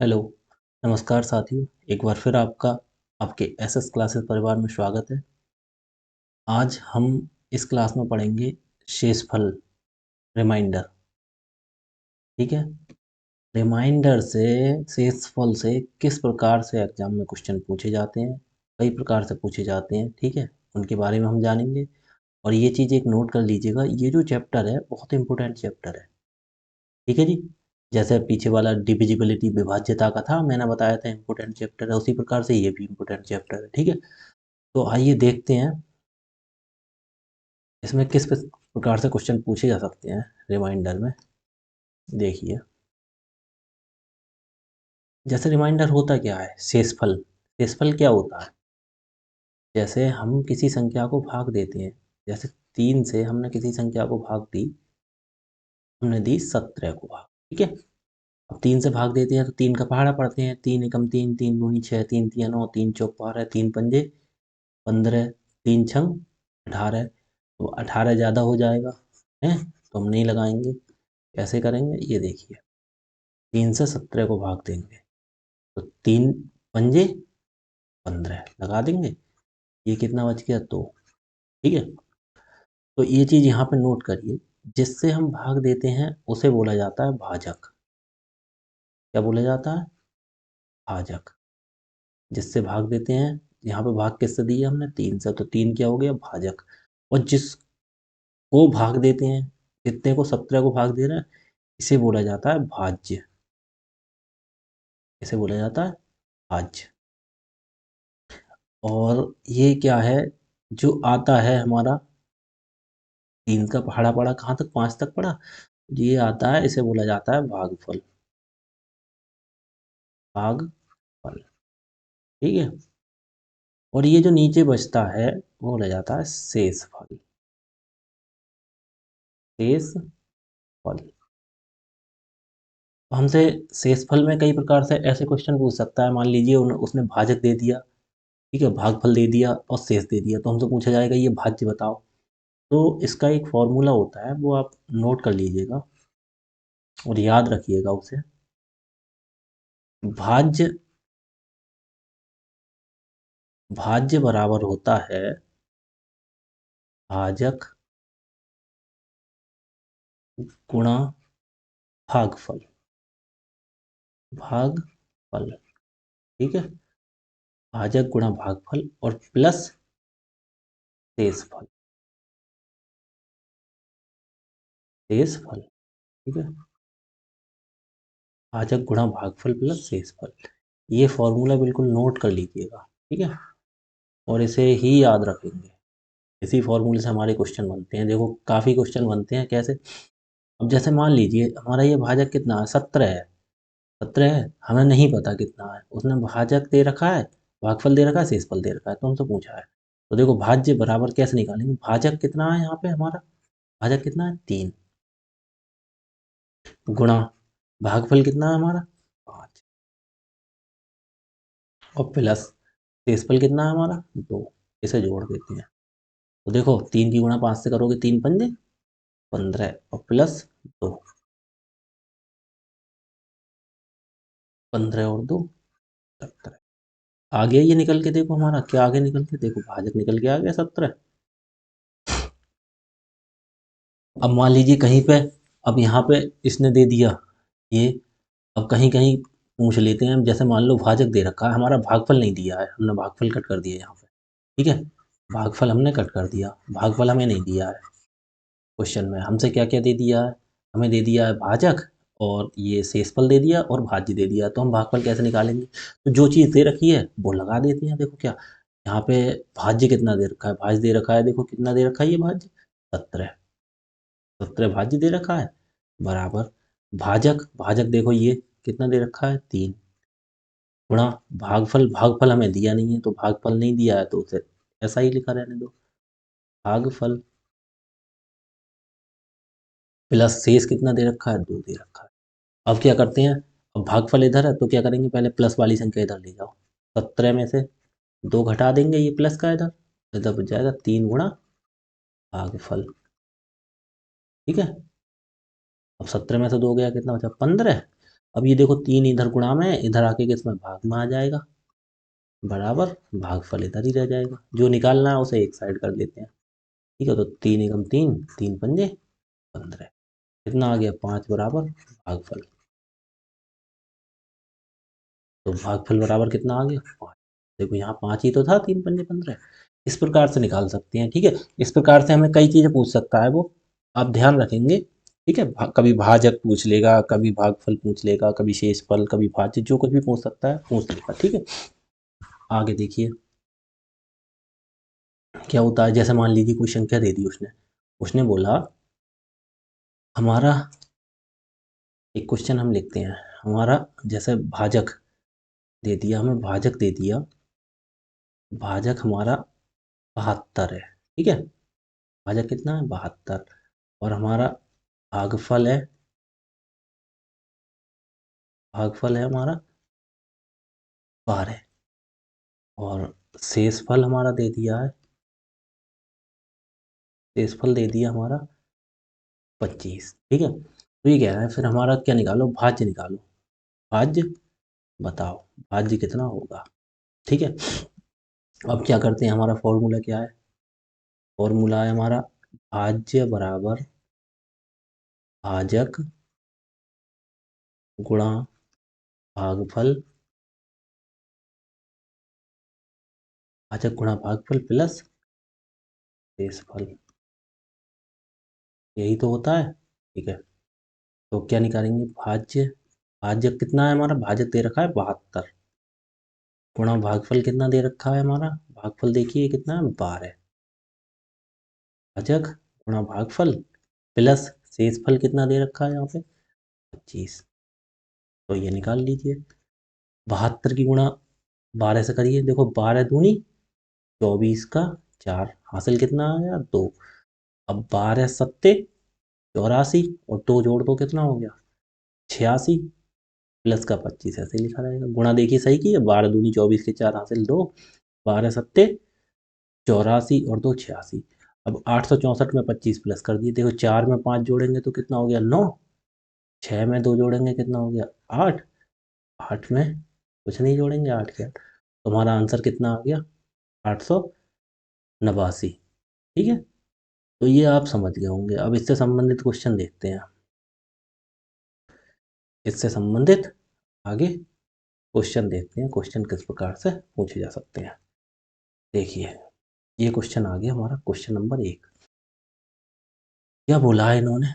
Hello. नमस्कार साथियों, एक बार फिर आपका आपके एसएस क्लासेस परिवार में स्वागत है। आज हम इस क्लास में पढ़ेंगे शेषफल रिमाइंडर। ठीक है। रिमाइंडर से शेषफल से किस प्रकार से एग्जाम में क्वेश्चन पूछे जाते हैं, कई प्रकार से पूछे जाते हैं। ठीक है, उनके बारे में हम जानेंगे। और ये चीज़ एक नोट कर लीजिएगा, ये जो चैप्टर है बहुत इंपॉर्टेंट चैप्टर है। ठीक है जी। जैसे पीछे वाला डिविजिबिलिटी विभाज्यता का था, मैंने बताया था इंपॉर्टेंट चैप्टर है, उसी प्रकार से ये भी इंपॉर्टेंट चैप्टर है। ठीक है। तो आइए देखते हैं इसमें किस प्रकार से क्वेश्चन पूछे जा सकते हैं रिमाइंडर में। देखिए, जैसे रिमाइंडर होता क्या है, शेषफल। शेषफल क्या होता है? जैसे हम किसी संख्या को भाग देते हैं, जैसे 3 से हमने किसी संख्या को भाग दी, हमने दी 17 को भाग। ठीक है। अब 3 से भाग देते हैं तो 3 का पहाड़ा पढ़ते हैं, 3 एकम 3, 3 दूनी 6, 3 तिया 9, 3 चौक 12, 3 पंजे 15, 3 छंग 18। तो 18 ज़्यादा हो जाएगा है, तो हम नहीं लगाएंगे। कैसे करेंगे ये देखिए, 3 से 17 को भाग देंगे तो 3 पंजे 15 लगा देंगे। ये कितना बच गया? 2। ठीक है। तो ये चीज़ यहाँ पे नोट करिए, जिससे हम भाग देते हैं उसे बोला जाता है भाजक। क्या बोला जाता है? भाजक। जिससे भाग देते हैं, यहाँ पे भाग किससे दिया हमने? 3 से, तो 3 क्या हो गया? भाजक। और जिसको भाग देते हैं, कितने को? 17 को भाग दे रहे हैं, इसे बोला जाता है भाज्य। इसे बोला जाता है भाज्य। और ये क्या है जो आता है हमारा? 3 का पहाड़ा पड़ा कहाँ तक? 5 तक पड़ा। ये आता है, इसे बोला जाता है भागफल। भागफल। ठीक है। और ये जो नीचे बचता है वो बोला जाता है शेषफल। शेषफल। हमसे शेषफल में कई प्रकार से ऐसे क्वेश्चन पूछ सकता है। मान लीजिए उसने भाजक दे दिया, ठीक है, भागफल दे दिया और शेष दे दिया, तो हमसे पूछा जाएगा ये भाज्य बताओ। तो इसका एक फॉर्मूला होता है, वो आप नोट कर लीजिएगा और याद रखिएगा उसे। भाज्य, भाज्य बराबर होता है भाजक गुणा भागफल। भागफल। ठीक है। भाजक गुणा भागफल और प्लस शेषफल। शेषफल। ठीक है। भाजक गुणा भागफल प्लस शेषफल। ये फॉर्मूला बिल्कुल नोट कर लीजिएगा। ठीक है। और इसे ही याद रखेंगे। इसी फॉर्मूले से हमारे क्वेश्चन बनते हैं। देखो, काफ़ी क्वेश्चन बनते हैं। कैसे? अब जैसे मान लीजिए हमारा ये भाजक कितना है? 17 है। 17 है, हमें नहीं पता कितना है। उसने भाजक दे रखा है, भागफल दे रखा है, शेषफल दे रखा है, तो हमसे पूछा है। तो देखो, भाज्य बराबर कैसे निकालेंगे? भाजक कितना है यहाँ पे हमारा? भाजक कितना है? 3। गुणा भागफल कितना है हमारा? 5। और प्लस शेषफल कितना है हमारा? 2। इसे जोड़ देते हैं तो देखो, 3 की गुणा 5 से करोगे, 3 पंजे 15 और प्लस 2। 15 और 2 17। आ गया ये निकल के। देखो हमारा क्या आगे निकल के, देखो भाजक निकल के आ गया 17। अब मान लीजिए कहीं पे, अब यहाँ पे इसने दे दिया ये। अब कहीं कहीं पूछ लेते हैं, जैसे मान लो भाजक दे रखा है, हमारा भागफल नहीं दिया है, हमने भागफल कट कर दिया यहाँ पे। ठीक है। भागफल हमने कट कर दिया, भागफल हमें नहीं दिया है क्वेश्चन में। हमसे क्या क्या दे दिया है? हमें दे दिया है भाजक, और ये शेषफल दे दिया, और भाज्य दे दिया। तो हम भागफल कैसे निकालेंगे? तो जो चीज़ दे रखी है वो लगा देते हैं। देखो क्या, यहाँ पे भाज्य कितना दे रखा है? भाज्य दे रखा है, देखो कितना दे रखा है ये भाज्य? 17। 17 भाज्य दे रखा है, बराबर भाजक। भाजक देखो ये कितना दे रखा है? 3। गुणा भागफल। भागफल हमें दिया नहीं है, तो भागफल नहीं दिया है तो उसे ऐसा ही लिखा रहने दो, भागफल। प्लस शेष कितना दे रखा है? 2 दे रखा है। अब क्या करते हैं? अब भागफल इधर है तो क्या करेंगे? पहले प्लस वाली संख्या इधर ले जाओ। 17 में से 2 घटा देंगे, ये प्लस का इधर, इधर बच जाएगा 3 गुणा भागफल। ठीक है। अब 17 में से 2 गया, कितना बचा? 15। अब ये देखो 3 इधर गुणा में, इधर आके किसमें भाग में आ जाएगा, बराबर भागफल इधर ही रह जाएगा। जो निकालना है उसे एक साइड कर लेते हैं। ठीक है, तो 3 एकम 3, 3 पंजे 15, कितना आ गया 5 बराबर भागफल। तो भागफल बराबर कितना आ गया 5। देखो यहाँ 5 ही तो था, 3 पंजे 15। इस प्रकार से निकाल सकते हैं। ठीक है, इस प्रकार से हमें कई चीज़ें पूछ सकता है वो, आप ध्यान रखेंगे। ठीक है, कभी भाजक पूछ लेगा, कभी भागफल पूछ लेगा, कभी शेषफल, कभी भाज्य, जो कुछ भी पूछ सकता है पूछ लेगा। ठीक है, आगे देखिए क्या होता है। जैसे मान लीजिए कोई संख्या दे दी उसने, उसने बोला हमारा, एक क्वेश्चन हम लिखते हैं, हमारा जैसे भाजक दे दिया, हमें भाजक दे दिया, भाजक हमारा 72 है। ठीक है, भाजक कितना है 72, और हमारा भागफल है, भागफल है हमारा 12, और शेषफल हमारा दे दिया है, शेषफल दे दिया हमारा 25। ठीक है, तो ये कह रहा है फिर हमारा क्या निकालो, भाज्य निकालो। भाज्य बताओ, भाज्य कितना होगा। ठीक है, अब क्या करते हैं, हमारा फॉर्मूला क्या है, फॉर्मूला है हमारा भाज्य बराबर भाजक गुणा भागफल, भाजक गुणा भागफल प्लस शेषफल, यही तो होता है। ठीक है, तो क्या निकालेंगे, भाज्य, भाजक कितना है हमारा, भाजक दे रखा है 72, गुणा भागफल कितना दे रखा है हमारा, भागफल देखिए कितना है 12, भाजक गुणा भागफल प्लस शेषफल कितना दे रखा है यहाँ पे 25। तो ये निकाल लीजिए, 72 की गुणा 12 से करिए, देखो 12 दूनी 24 का 4, हासिल कितना आया 2। अब 12 सत्ते 84, और 2 जोड़ दो कितना हो गया 86, प्लस का 25 ऐसे लिखा रहेगा। गुणा देखिए सही की है, 12 दूनी 24 के 4 हासिल 2, 12 सत्ते 84 और 2 86। अब 864 में 25 प्लस कर दिए, देखो 4 में 5 जोड़ेंगे तो कितना हो गया 9, 6 में 2 जोड़ेंगे कितना हो गया 8, 8 में कुछ नहीं जोड़ेंगे 8 के 8, तो हमारा आंसर कितना आ गया 889। ठीक है, तो ये आप समझ गए होंगे। अब इससे संबंधित क्वेश्चन देखते हैं, इससे संबंधित आगे क्वेश्चन देखते हैं, क्वेश्चन किस प्रकार से पूछे जा सकते हैं। देखिए ये क्वेश्चन आ गया हमारा, क्वेश्चन नंबर 1। क्या बोला है इन्होंने,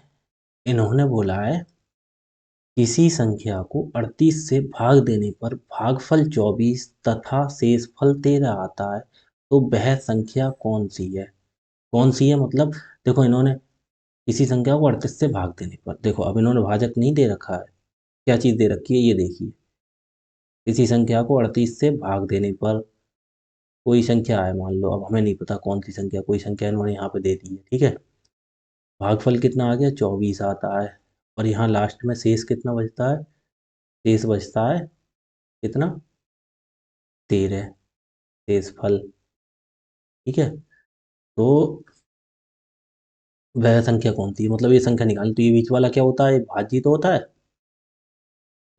इन्होंने बोला है किसी संख्या को 38 से भाग देने पर भागफल 24 तथा शेषफल 13 आता है, तो वह संख्या कौन सी है। कौन सी है मतलब, देखो इन्होंने किसी संख्या को 38 से भाग देने पर, देखो अब इन्होंने भाजक नहीं दे रखा है, क्या चीज़ दे रखी है ये देखिए, किसी संख्या को 38 से भाग देने पर, कोई संख्या है मान लो, अब हमें नहीं पता कौन सी संख्या, कोई संख्या इन्होंने यहाँ पे दे दी है। ठीक है, भागफल कितना आ गया 24 आता है, और यहाँ लास्ट में शेष कितना बचता है, शेष बचता है कितना 13, शेष फल। ठीक है, तो वह संख्या कौन सी है, मतलब ये संख्या निकालनी, तो ये बीच वाला क्या होता है, भाज्य तो होता है।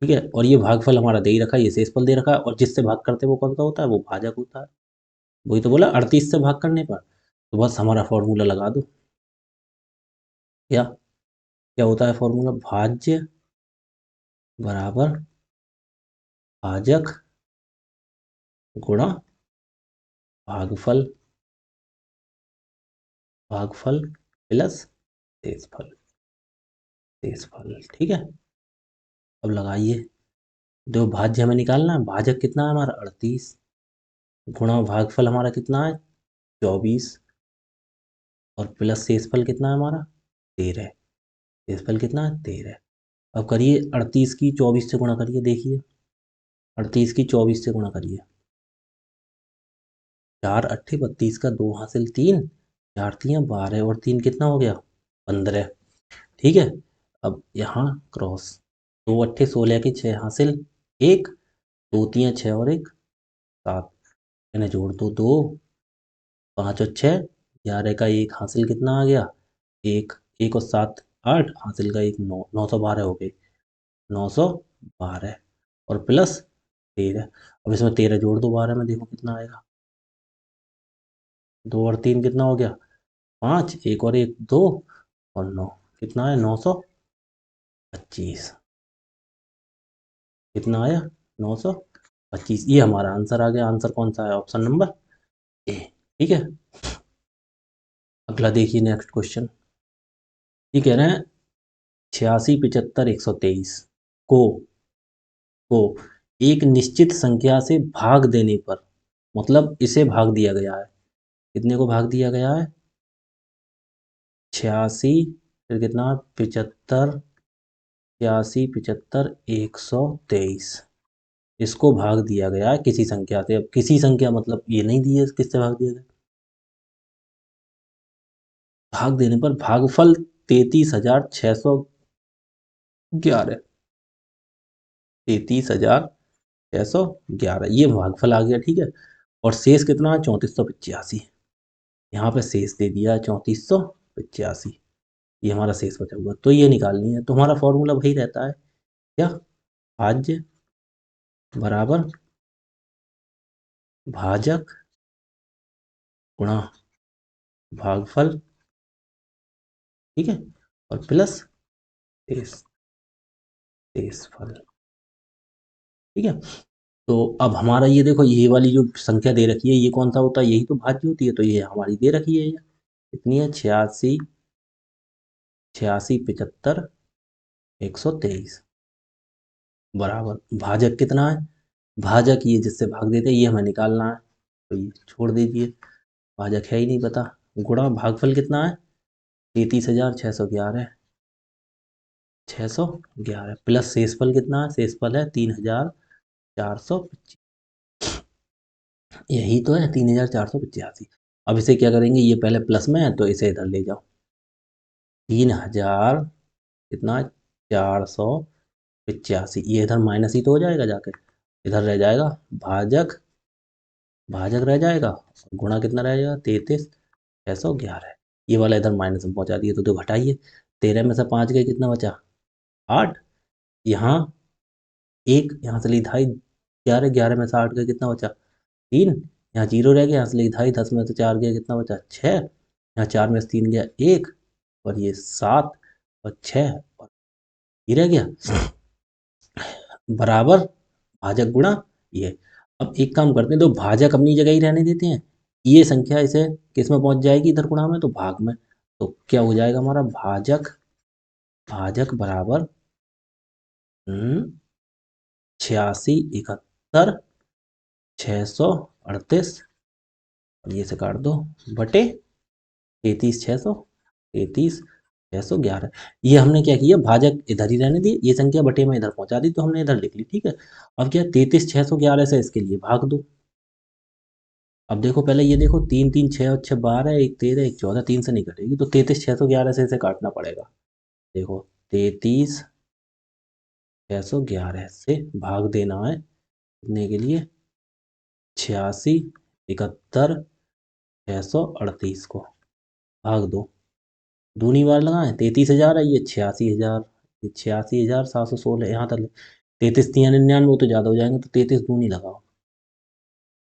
ठीक है, और ये भागफल हमारा दे ही रखा है, ये शेषफल दे रखा है, और जिससे भाग करते हैं वो कौन सा होता है, वो भाजक होता है। वही तो बोला 38 से भाग करने पर, तो बस हमारा फॉर्मूला लगा दो। क्या क्या होता है फॉर्मूला, भाज्य बराबर भाजक गुणा भागफल, भागफल प्लस शेषफल, शेषफल। ठीक है, अब लगाइए, जो भाज्य हमें निकालना है, भाजक कितना है हमारा 38, गुणा भागफल हमारा कितना है 24, और प्लस शेषफल कितना है हमारा 13, शेषफल कितना है 13। अब करिए 38 की 24 से गुणा करिए, देखिए 38 की 24 से गुणा करिए, 4 अट्ठे 32 का 2 हासिल 3, 4 तियाँ 12, और 3 कितना हो गया 15। ठीक है, अब यहाँ क्रॉस, 2 अट्ठे 16 के 6 हासिल 1, 2 तियाँ 6 और 1 7, इन्हें जोड़ दो 2, 5 और 6 11 का 1 हासिल कितना आ गया 1, 1 और 7 8 हासिल का 1 9, 912 हो गए, 900 12 और प्लस 13। अब इसमें 13 जोड़ दो 12 में, देखो कितना आएगा। 2 और 3 कितना हो गया, 5, 1 और 1 2 और 9 कितना है, 925। कितना आया, 925। ये हमारा आंसर आ गया। आंसर कौन सा है, ऑप्शन नंबर ए। ठीक है, अगला देखिए नेक्स्ट क्वेश्चन। ये कह रहे हैं 86 75 123 को को एक निश्चित संख्या से भाग देने पर, मतलब इसे भाग दिया गया है, कितने को भाग दिया गया है, 86, फिर कितना, 75, 86 75 123, इसको भाग दिया गया है किसी संख्या से। अब किसी संख्या मतलब ये नहीं दी है किससे भाग दिया गया। भाग देने पर भागफल 33,611, 33,611 ये भागफल आ गया। ठीक है, और शेष कितना है, 3485। यहाँ पे शेष दे दिया है 3485। ये हमारा शेष बचा हुआ, तो ये निकालनी है। तो हमारा फॉर्मूला वही रहता है, क्या, भाज्य बराबर भाजक गुणा भागफल। ठीक है, और प्लस शेष, शेषफल। ठीक है, तो अब हमारा ये देखो, ये वाली जो संख्या दे रखी है ये कौन सा होता है, यही तो भाज्य होती है। तो ये हमारी दे रखी है, ये कितनी है, 86 86 75 123 बराबर भाजक कितना है, भाजक ये जिससे भाग देते हैं ये हमें निकालना है, तो ये छोड़ दीजिए, भाजक है ही नहीं पता। गुणा भागफल कितना है, 33,611, 611 प्लस शेषफल कितना है, शेषफल है 3,485। यही तो है 3,485। अब इसे क्या करेंगे, ये पहले प्लस में है तो इसे इधर ले जाओ। 3,000 कितना, 485, ये इधर माइनस ही तो हो जाएगा जाकर, इधर रह जाएगा भाजक, भाजक रह जाएगा, गुणा कितना रह जाएगा, 33,611। ये वाला इधर माइनस में पहुंचा दिए, तो दो घटाइए, 13 में से 5 गए, कितना बचा, 8। यहाँ एक, यहाँ से ली ढाई, 11, 11 में से 8 गए, कितना बचा, 3। यहाँ जीरो रह गया, यहाँ से ली ढाई, 10 में से 4 गया, कितना बचा, 6। यहाँ 4 में से 3 गया 1, और ये 7 और 6, और ये रह गया बराबर भाजक गुणा ये। अब एक काम करते हैं, तो भाजक अपनी जगह ही रहने देते हैं, ये संख्या इसे किस में पहुंच जाएगी, इधर गुणा में, तो भाग में। तो क्या हो जाएगा हमारा, भाजक, भाजक बराबर 86 71 638, और ये से काट दो, बटे 33,611। ये हमने क्या किया, भाजक इधर ही रहने दिए, ये संख्या बटे में इधर पहुंचा दी, तो हमने इधर लिख ली। ठीक है, अब क्या, 33,611 से इसके लिए भाग दो। अब देखो पहले ये देखो, 3 3 6 और 6 12, एक 13 एक 14, 3 से नहीं कटेगी, तो 33,611 से इसे काटना पड़ेगा। देखो 33,611 से भाग देना है कितने के लिए, 86 71 638 को, भाग दो, दूनी बार लगाएं, 33,000 है, ये 86,000, ये 86,716, यहाँ तक 33 3 99, वो तो ज़्यादा हो जाएंगे, तो 33 दूनी लगाओ,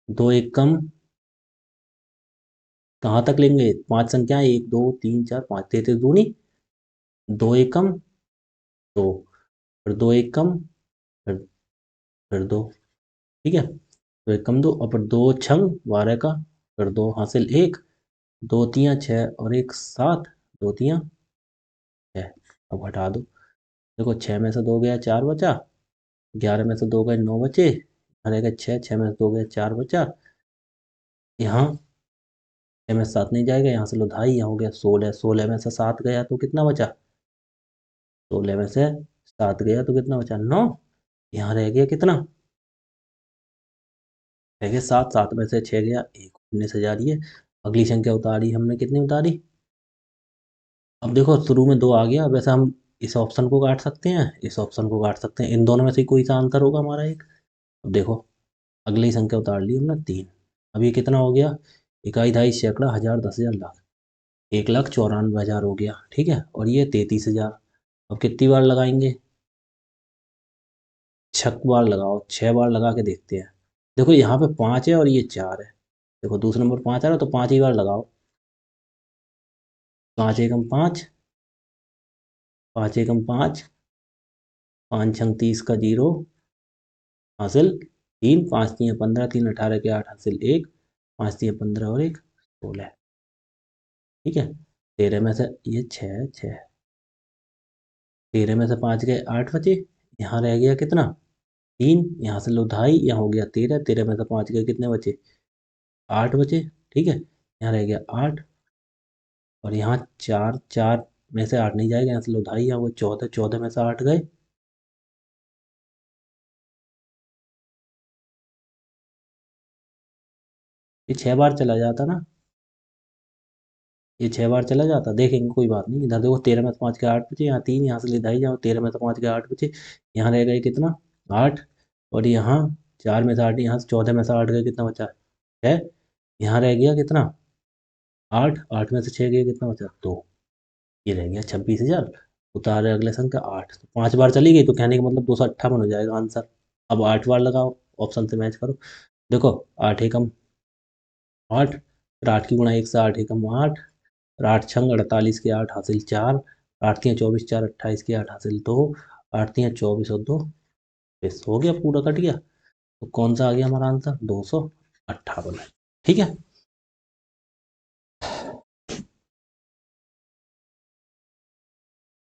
दो एक कम, कहाँ तक लेंगे, 5 संख्याएं, 1 2 3 4 5, 33 दूनी, दो एक कम, दो, फिर दो एक कम, फिर दो। ठीक है, तो एक कम दो, और फिर दो छंग 12 का, फिर दो हासिल एक, दो तियाँ 6 और एक 7, दो तियाँ 6। अब हटा दो, देखो 6 में से 2 गया 4 बचा, 11 में से 2 गए 9 बचे, यहाँ रहेगा 6, 6 में से 2 गया 4 बचा, यहाँ 6 में से 7 नहीं जाएगा, यहाँ से लो ढाई, यहाँ हो गया 16, 16 में से 7 गया तो कितना बचा, 16 में से 7 गया तो कितना बचा, 9। यहाँ रह गया कितना, रह गया 7, 7 में से 6 गया 1, 19,000। ये अगली संख्या उतारी हमने, कितनी उतारी, अब देखो शुरू में 2 आ गया, वैसे हम इस ऑप्शन को काट सकते हैं, इस ऑप्शन को काट सकते हैं, इन दोनों में से कोई सा आंसर होगा हमारा एक। अब देखो अगली ही संख्या उतार ली हमने 3। अब ये कितना हो गया, इकाई ढाई सैकड़ा हजार 10,000 लाख, 1,94,000 हो गया। ठीक है, और ये 33,000। अब कितनी बार लगाएंगे, 6 बार लगाओ, 6 बार लगा के देखते हैं। देखो यहाँ पे 5 है और ये 4 है। देखो दूसरे नंबर 5 आ रहा है, तो 5 ही बार लगाओ। 5 एकम 5, 5 एकम 5, 5 छंग 30 का 0 हासिल 3, 5 3 15, 3 18 के 8 हासिल 1, 5 3 15 और 1 16। ठीक है, 13 में से ये 6 6, 13 में से 5 गए 8 बचे। यहाँ रह गया कितना, 3, यहाँ से लो ढाई, यहाँ हो गया 13, 13 में से 5 गए कितने बचे, 8 बचे। ठीक है, यहाँ रह गया 8, और यहाँ 4, 4 में से 8 नहीं जाएगा, यहाँ से लो ढाई, यहाँ वो 14, 14 में से 8 गए। ये 6 बार चला जाता ना, ये 6 बार चला जाता, देखेंगे कोई बात नहीं। इधर देखो 13 में से 5 के 8 बचे, यहाँ 3, यहाँ से ले ढाई जाओ, 13 में से 5 के 8 बचे, यहाँ रह गए कितना, 8, और यहाँ 4 में से 8, यहाँ से 14 में से 8 गए, कितना बचा, 6, यहाँ रह गया कितना, 8, 8 में से 6 गए, कितना बचा, 2, ये रह गया 26,000। उतारे अगले संख्या 8, तो 5 बार चली गई, तो कहने का मतलब 258 हो जाएगा आंसर। अब 8 बार लगाओ, ऑप्शन से मैच करो। देखो 8 एकम 8, फिर 8 की गुणा 1 से 8 एकम 8, फिर 8 छंग 48 के 8 हासिल 4, 8 तियाँ 24, 4 28 के 8 हासिल 2, 8 तियाँ 24 और 2 बस हो गया, पूरा कट गया। तो कौन सा आ गया हमारा आंसर, 258। ठीक है,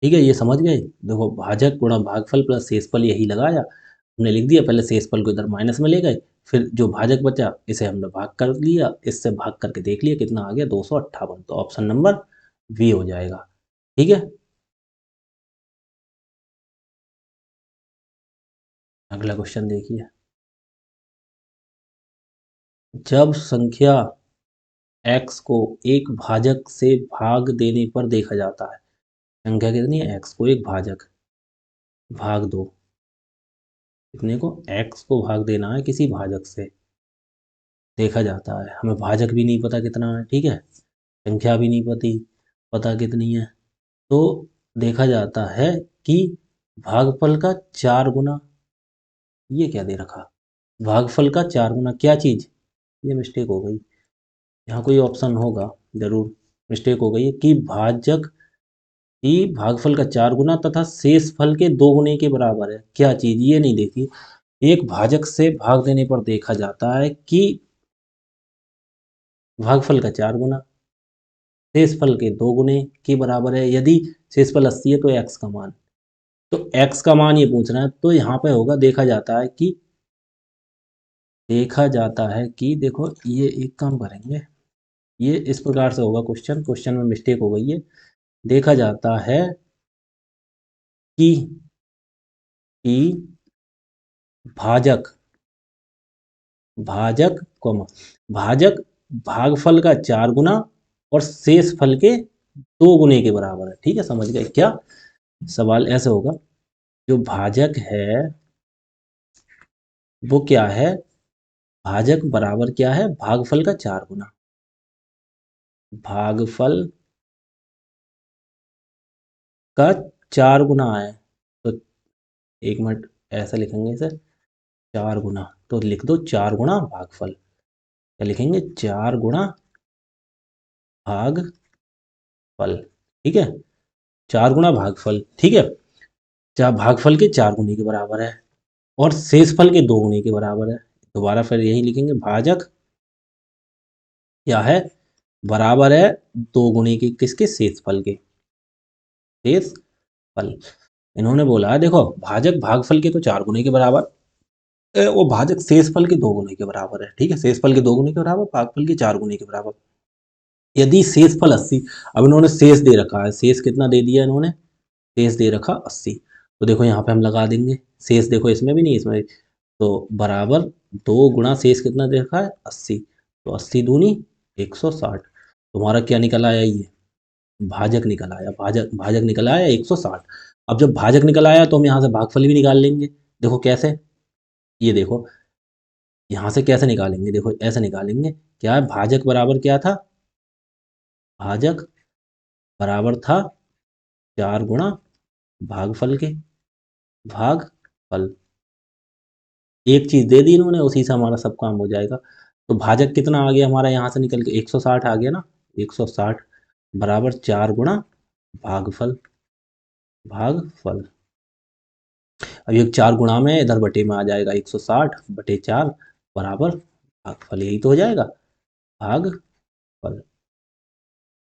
ठीक है, ये समझ गए। देखो भाजक गुणा भागफल प्लस शेषफल यही लगाया, हमने लिख दिया, पहले शेषफल को इधर माइनस में ले गए, फिर जो भाजक बचा इसे हमने भाग कर लिया, इससे भाग करके देख लिया कितना आ गया, 258। तो ऑप्शन नंबर बी हो जाएगा। ठीक है, अगला क्वेश्चन देखिए। जब संख्या x को एक भाजक से भाग देने पर देखा जाता है, संख्या कितनी है, x को एक भाजक भाग दो, कितने को, x को भाग देना है किसी भाजक से, देखा जाता है। हमें भाजक भी नहीं पता कितना है, ठीक है, संख्या भी नहीं पती पता कितनी है, तो देखा जाता है कि भागफल का 4 गुना, ये क्या दे रखा, भागफल का 4 गुना क्या चीज, ये मिस्टेक हो गई, यहाँ कोई ऑप्शन होगा जरूर, मिस्टेक हो गई है कि भाजक ही भागफल का 4 गुना तथा शेष फल के 2 गुने के बराबर है, क्या चीज ये नहीं देखी। एक भाजक से भाग देने पर देखा जाता है कि भागफल का 4 गुना शेषफल के 2 गुने के बराबर है। यदि शेषफल 80 है तो x का मान, तो x का मान ये पूछ रहा है, तो यहाँ पे होगा देखा जाता है कि, देखा जाता है कि, देखो ये एक काम करेंगे, ये इस प्रकार से होगा, क्वेश्चन क्वेश्चन में मिस्टेक हो गई है। देखा जाता है कि कि भाजक भाजक कॉमा भाजक भागफल का 4 गुना और शेष फल के 2 गुने के बराबर है। ठीक है, समझ गए क्या, सवाल ऐसे होगा, जो भाजक है वो क्या है, भाजक बराबर क्या है, भागफल का 4 गुना, भागफल का 4 गुना है, तो एक मिनट, ऐसा लिखेंगे इसे, 4 गुना, तो लिख दो 4 गुना भागफल, क्या लिखेंगे, 4 गुना भागफल। ठीक है, 4 गुना भागफल, ठीक है, चार भागफल के 4 गुने के बराबर है और शेषफल के 2 गुने के बराबर है। दोबारा फिर यही लिखेंगे, भाजक क्या है, बराबर है 2 गुने के, किसके, शेषफल के, शेषफल। इन्होंने बोला है देखो, भाजक भागफल के तो 4 गुने के बराबर, वो भाजक शेषफल के 2 गुने के बराबर है। ठीक है, शेषफल के 2 गुने के बराबर, भागफल के 4 गुने के बराबर। यदि शेषफल 80, अब इन्होंने शेष दे रखा है, शेष कितना दे दिया इन्होंने, शेष दे रखा 80, तो देखो यहाँ पे हम लगा देंगे, शेष देखो इसमें भी नहीं, इसमें, तो बराबर 2 गुणा शेष कितना दे रखा है, 80, तो 80 दूनी 160, तुम्हारा क्या निकल आया, ये भाजक निकल आया, भाजक भाजक निकल आया 160। अब जब भाजक निकल आया तो हम यहाँ से भागफल भी निकाल लेंगे, देखो कैसे, ये देखो यहाँ से कैसे निकालेंगे, देखो ऐसे निकालेंगे, क्या है, भाजक बराबर क्या था, भाजक बराबर था 4 गुणा भागफल के, भागफल, एक चीज दे दी इन्होंने, उसी से हमारा सब काम हो जाएगा। तो भाजक कितना आ गया हमारा यहाँ से निकल के, 160 आ गया ना। 160 बराबर 4 गुणा भागफल। भागफल, अब ये 4 गुणा में इधर बटे में आ जाएगा, 160 बटे 4 बराबर भागफल, यही तो हो जाएगा भागफल।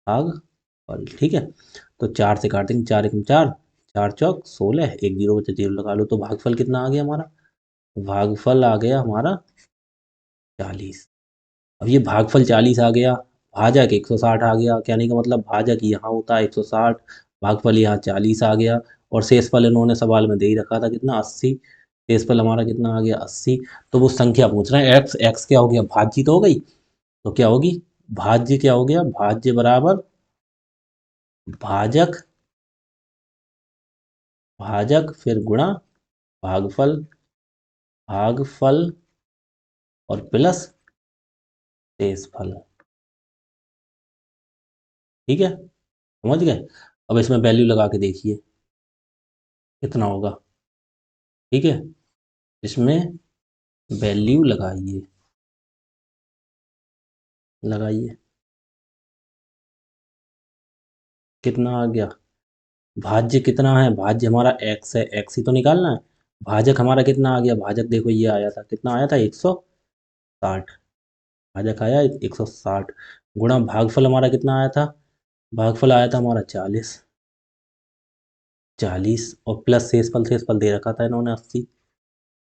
भागफल, ठीक है। तो 4 से काट देंगे, 4 एकम 4, 4 चौक 16, एक जीरो बचे, जीरो लगा लो। तो भागफल कितना आ गया हमारा, भागफल आ गया हमारा 40। अब ये भागफल 40 आ गया, भाजक 160 आ गया, कहने का मतलब भाजक यहाँ होता है 160, भागफल यहाँ 40 आ गया, और शेषफल इन्होंने सवाल में दे ही रखा था कितना, 80। शेषफल हमारा कितना आ गया, 80। तो वो संख्या पूछ रहे हैं, एक्स, एक्स क्या हो गया, भाज्य तो हो गई, तो क्या होगी, भाज्य क्या हो गया, भाज्य बराबर भाजक, भाजक फिर गुणा भागफल, भागफल और प्लस शेषफल। ठीक है, समझ गए। अब इसमें वैल्यू लगा के देखिए कितना होगा। ठीक है, इसमें वैल्यू लगाइए, लगाइए, कितना आ गया, भाज्य कितना है, भाज्य हमारा एक्स है, एक्स ही तो निकालना है। भाजक हमारा कितना आ गया, भाजक देखो ये आया था, कितना आया था, 160। भाजक आया 160, गुणा भागफल हमारा कितना आया था, भागफल आया था हमारा 40। 40 और प्लस शेषफल, शेषफल दे रखा था इन्होंने 80।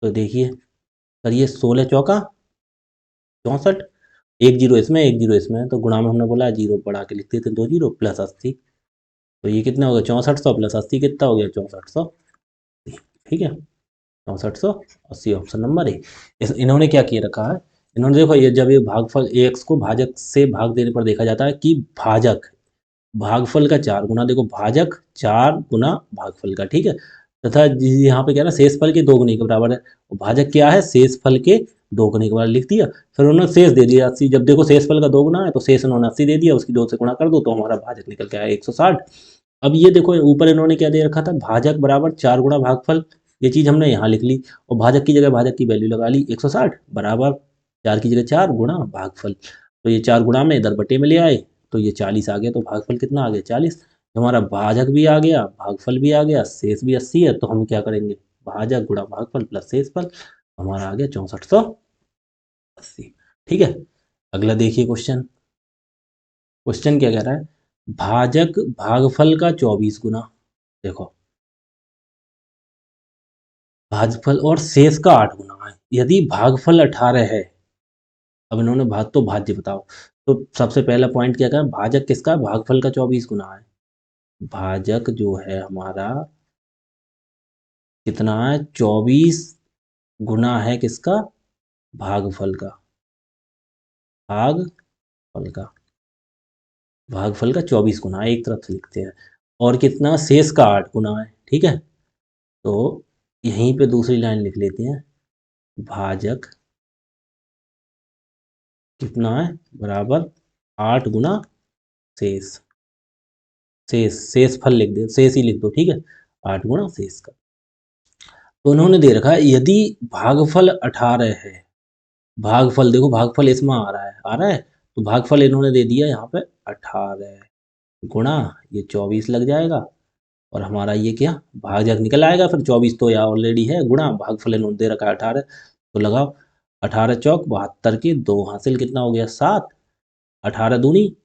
तो देखिए सर, ये 16 चौका 64, एक जीरो इसमें, एक जीरो इसमें, तो गुणा में हमने बोला जीरो बढ़ा के लिखते थे, 2 जीरो प्लस 80। तो ये कितना हो गया, 6400 प्लस 80 कितना हो गया, 6400। ठीक है, 6480, ऑप्शन नंबर ए। इन्होंने क्या किया रखा है, इन्होंने देखो ये जब ये भागफल एक्स को भाजक से भाग देने पर देखा जाता है कि भाजक भागफल का 4 गुना, देखो भाजक 4 गुना भागफल का, ठीक है। तथा यहाँ पे क्या है ना, शेषफल के 2 गुने के बराबर है, और भाजक क्या है, शेषफल के 2 गुने के बराबर लिख दिया। फिर उन्होंने शेष दे दिया 80, जब देखो शेषफल का 2 गुना है तो शेष उन्होंने 80 दे दिया, उसकी 2 से गुणा कर दो तो हमारा भाजक निकल के आया 160। अब ये देखो ऊपर इन्होंने क्या दे रखा था, भाजक बराबर 4 गुणा भागफल, ये चीज हमने यहाँ लिख ली, और भाजक की जगह भाजक की वैल्यू लगा ली 160 बराबर 4 की जगह 4 गुणा भागफल। तो ये 4 गुणा में इधर बटे में ले आए, तो ये 40 आ गया, तो भागफल कितना आ गया, 40। हमारा भाजक भी आ गया, भागफल भी आ गया, शेष भी 80 है, तो हम क्या करेंगे, भाजक गुणा भागफल प्लस शेषफल, हमारा आ गया 6480। ठीक है, अगला देखिए क्वेश्चन। क्वेश्चन क्या कह रहा है, भाजक भागफल का 24 गुना, देखो भागफल और शेष का 8 गुना है, यदि भागफल 18 है। अब इन्होंने भाग तो भाज्य बताओ। तो सबसे पहला पॉइंट क्या कहा, भाजक किसका है? भागफल का 24 गुना है। भाजक जो है हमारा कितना है, 24 गुना है किसका, भागफल का, भागफल का, भागफल का 24 गुना है, एक तरफ से लिखते हैं। और कितना, शेष का 8 गुना है, ठीक है। तो यहीं पे दूसरी लाइन लिख लेते हैं, भाजक कितना है, बराबर 8 गुना शेष, शेष शेष फल लिख दो, शेष ही लिख दो, ठीक है, 8 गुना शेष का। तो उन्होंने दे रखा है यदि भागफल 18 है, भागफल देखो भागफल इसमें आ रहा है, आ रहा है, तो भागफल इन्होंने दे दिया यहाँ पे 18 गुणा, ये 24 लग जाएगा, और हमारा ये क्या, भाजक निकल आएगा, फिर 24 तो यहाँ ऑलरेडी है, गुणा भागफल इन्होंने दे रखा है 18, तो लगाओ 18 चौक 72 के 2 हासिल कितना हो गया, 7, 18 दूनी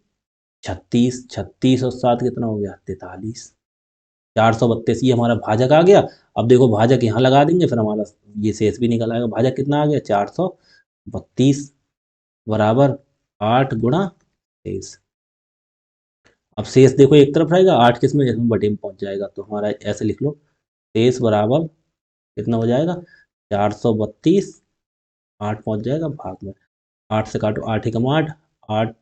36, 36 और 7 कितना हो गया, 43, 432, ये हमारा भाजक आ गया। अब देखो भाजक यहाँ लगा देंगे, फिर हमारा ये शेष भी निकल आएगा, भाजक कितना आ गया, 432 बराबर 8 गुणा शेष। अब शेष देखो एक तरफ रहेगा, 8 किस में, इसमें बटे में पहुंच जाएगा, तो हमारा ऐसे लिख लो, शेष बराबर कितना हो जाएगा, 432, 8 पहुंच जाएगा भाग में, 8 से काटो, 8 एकम 8, 8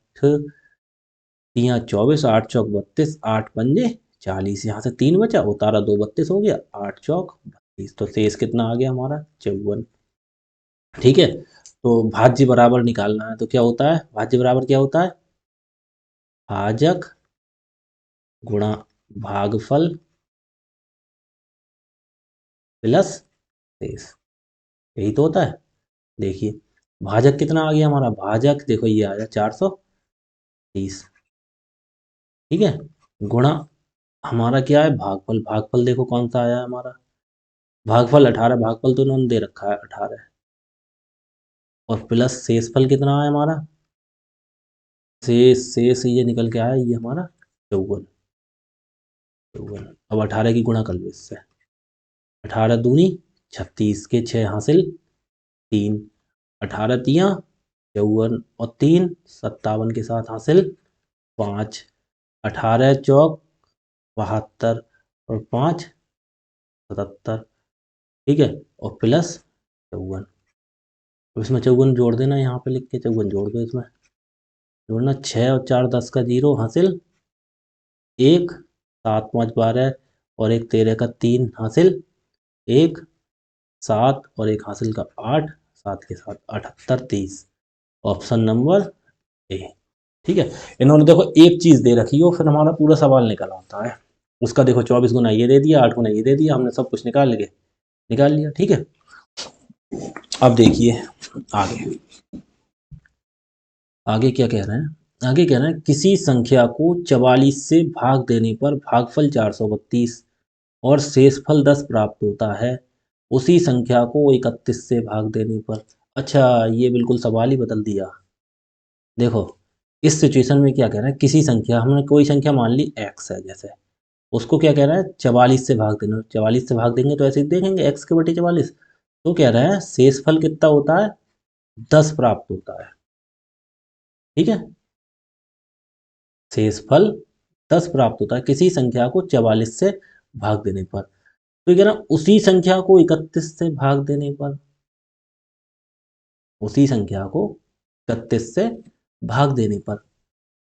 तिया 24, 8 चौक 32, 8 पंजे 40, यहाँ से 3 बचा, उतारा 2, 32 हो गया, 8 चौक 32, तो शेष कितना आ गया हमारा, 54। ठीक है, तो भाज्य बराबर निकालना है, तो क्या होता है, भाज्य बराबर क्या होता है, भाजक गुणा भागफल प्लस शेष। यही तो होता है। देखिए भाजक कितना आ गया हमारा, भाजक देखो ये आया 430। ठीक है, गुणा हमारा क्या है, भागफल, भागफल देखो कौन सा आया है हमारा, भागफल 18, भागफल तो इन्होंने दे रखा है 18, और प्लस शेषफल कितना है हमारा, शेष ये निकल के आया ये हमारा 54। 54, अब 18 की गुणा कर लो इससे, 18 दूनी 36 के 6 हासिल 3, 18 तियाँ 54 और 3 57 के साथ हासिल 5, 18 चौक 72 और 5 77। ठीक है, और प्लस 54, अब इसमें 54 जोड़ देना, यहाँ पे लिख के 54 जोड़ दो इसमें, जोड़ना 6 और 4 10 का 0 हासिल 1, 7 5 12 और 1 13 का 3 हासिल 1, 7 और 1 हासिल का 8, 7 के साथ 78 30, ऑप्शन नंबर ए। ठीक है, इन्होंने देखो एक चीज दे रखी हो, फिर हमारा पूरा सवाल निकल आता है। उसका देखो 24 गुना ये दे दिया, 8 गुना ये दे दिया, हमने सब कुछ निकाल लिया। ठीक है, अब देखिए आगे, आगे क्या कह रहे हैं, आगे कह रहे हैं किसी संख्या को 44 से भाग देने पर भागफल 432 और शेषफल 10 प्राप्त होता है, उसी संख्या को 31 से भाग देने पर। अच्छा, ये बिल्कुल सवाल ही बदल दिया। देखो इस सिचुएशन में क्या कह रहा है, किसी संख्या, हमने कोई संख्या मान ली x है जैसे, उसको क्या कह रहा है 44 से भाग देना, 44 से भाग देंगे तो ऐसे ही देखेंगे x के बटे 44, तो कह रहा है शेषफल कितना होता है 10 प्राप्त होता है। ठीक है, शेषफल 10 प्राप्त होता है किसी संख्या को 44 से भाग देने पर, तो ये कह रहा है उसी संख्या को 31 से भाग देने पर, उसी संख्या को 31 से भाग देने पर,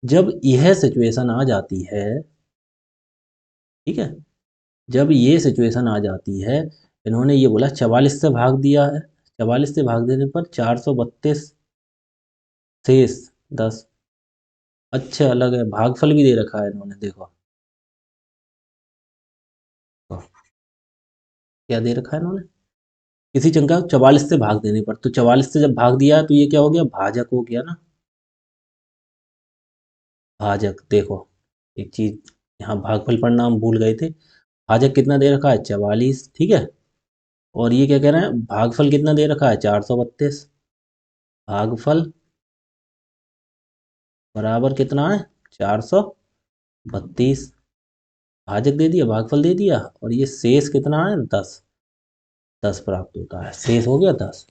जब यह सिचुएशन आ जाती है, ठीक है, जब ये सिचुएशन आ जाती है, इन्होंने ये बोला 44 से भाग दिया है, 44 से भाग देने पर 432 शेष 10। अच्छा अलग है, भागफल भी दे रखा है इन्होंने, देखो क्या दे रखा है इन्होंने, किसी संख्या को 44 से भाग देने पर, तो 44 से जब भाग दिया तो ये क्या हो गया, भाजक हो गया ना, भाजक। देखो एक चीज, यहाँ भागफल पढ़ना हम भूल गए थे, भाजक कितना दे रखा है 44, ठीक है, और ये क्या कह रहे हैं भागफल कितना दे रखा है 432, भागफल बराबर कितना है 432, भाजक दे दिया, भागफल दे दिया, और ये शेष कितना है 10, 10 प्राप्त होता है, शेष हो गया 10।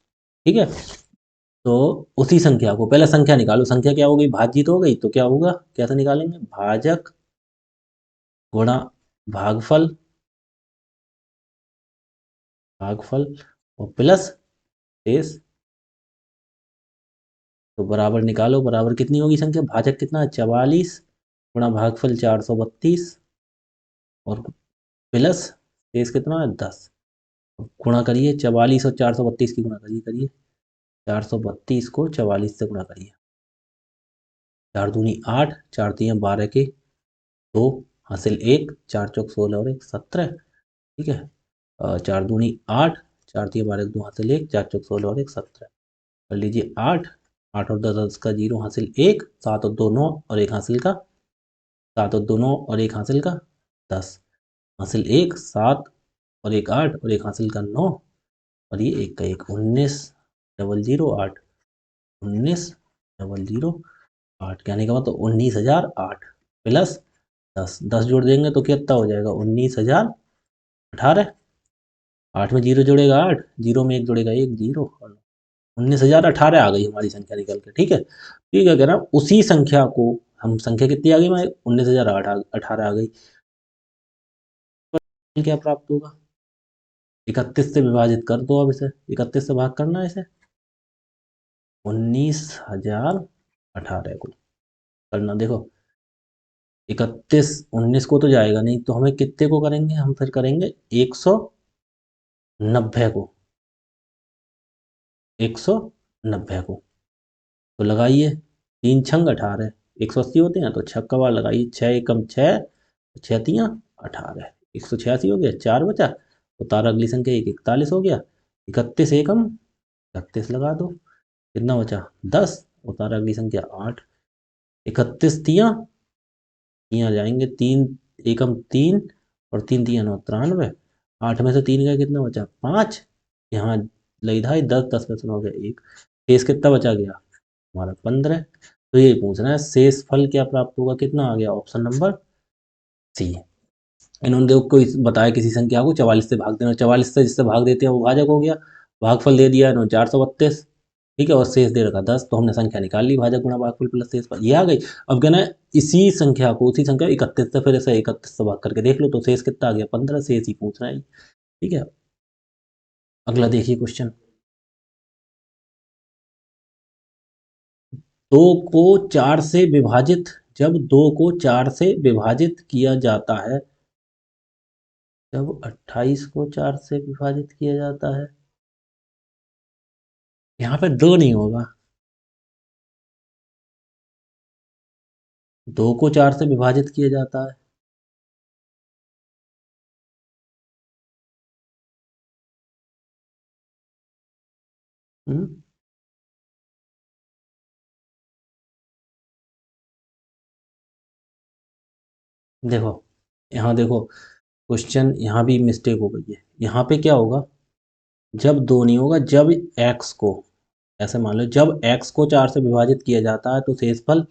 ठीक है, तो उसी संख्या को, पहले संख्या निकालो, संख्या क्या हो गई, भाज्य हो गई, तो क्या होगा, कैसे निकालेंगे, भाजक गुणा भागफल, भागफल और प्लस शेष, तो बराबर निकालो, बराबर कितनी होगी संख्या, भाजक कितना है 44 गुणा भागफल 432 और प्लस शेष कितना है 10, गुणा करिए 44 और 432 की गुणा करिए, 432 को 44 से गुणा करिए, 4 दूनी 8, 4 तियाँ 12 के 2 हासिल 1, 4 चौक 16 और 1 17। ठीक है, 4 दूनी 8, 4 तियाँ 12 के 2 हासिल 1, 4 चौक 16 और 1 17, कर लीजिए 8, 8 और 10 10 का 0 हासिल 1, 7 और 2 9 और 1 हासिल का, 7 और 2 9 और 1 हासिल का 10, हासिल 1 7 और 1 8 और 1 हासिल का 9, और ये 1 का 1 19 डबल 0 8, 19 008, कहने का मतलब 19,008 प्लस 10, 10 जोड़ देंगे तो कितना हो जाएगा 19,018, 8 में 0 जुड़ेगा 8, 0 में 1 जुड़ेगा 1 0, 19,018 आ गई हमारी संख्या निकल के। ठीक है, ठीक है, कह रहा उसी संख्या को, हम संख्या कितनी आ गई हमारी 19,018 आ गई, क्या प्राप्त होगा, 31 से विभाजित कर दो, अब इसे 31 से भाग करना है इसे, 19,018 को करना, देखो 31 19 को तो जाएगा नहीं, तो हमें कितने को करेंगे, हम फिर करेंगे 190 को, 190 को, तो लगाइए 3 छंग 18, 180 होते हैं, तो छक्का वाला लगाइए, 6 एकम 6, 6 तियाँ 18, 186 हो गया, 4 बचा, तो तारा अगली संख्या 1 41 हो गया, 31 एकम 31 लगा दो, कितना बचा 10, उतारा अगली संख्या 8, 31 तिया तिया जाएंगे, 3 एकम 3 और 3 तिया 9 93, 8 में से 3 गया कितना बचा 5, यहाँ लई धाई 10 10 में से 9 गया 1, शेष कितना बचा गया हमारा 15। तो ये पूछ रहा है शेष फल क्या प्राप्त होगा, कितना आ गया ऑप्शन नंबर सी। इन्होंने देखो कोई बताया किसी संख्या को 44 से भाग देना, 44 से जिससे भाग देते हैं वो भाजक हो गया, भागफल दे दिया इन्होंने 432, ठीक है, और शेष दे रखा 10, तो हमने संख्या निकाल ली, भाजक गुणा भागफल प्लस शेष फल ये आ गई। अब कहना है इसी संख्या को, उसी संख्या 31 से फिर ऐसे 31 से भाग करके देख लो तो शेष कितना आ गया 15, शेष ही पूछ रहा है, ठीक है। अगला देखिए क्वेश्चन, 2 को 4 से विभाजित, जब 2 को 4 से विभाजित किया जाता है, जब 28 को 4 से विभाजित किया जाता है, यहाँ पे 2 नहीं होगा, 2 को 4 से विभाजित किया जाता है, हम्म, देखो यहाँ देखो क्वेश्चन, यहाँ भी मिस्टेक हो गई है, यहाँ पे क्या होगा, जब 2 नहीं होगा, जब x को, ऐसे मान लो जब x को 4 से विभाजित किया जाता है तो शेषफल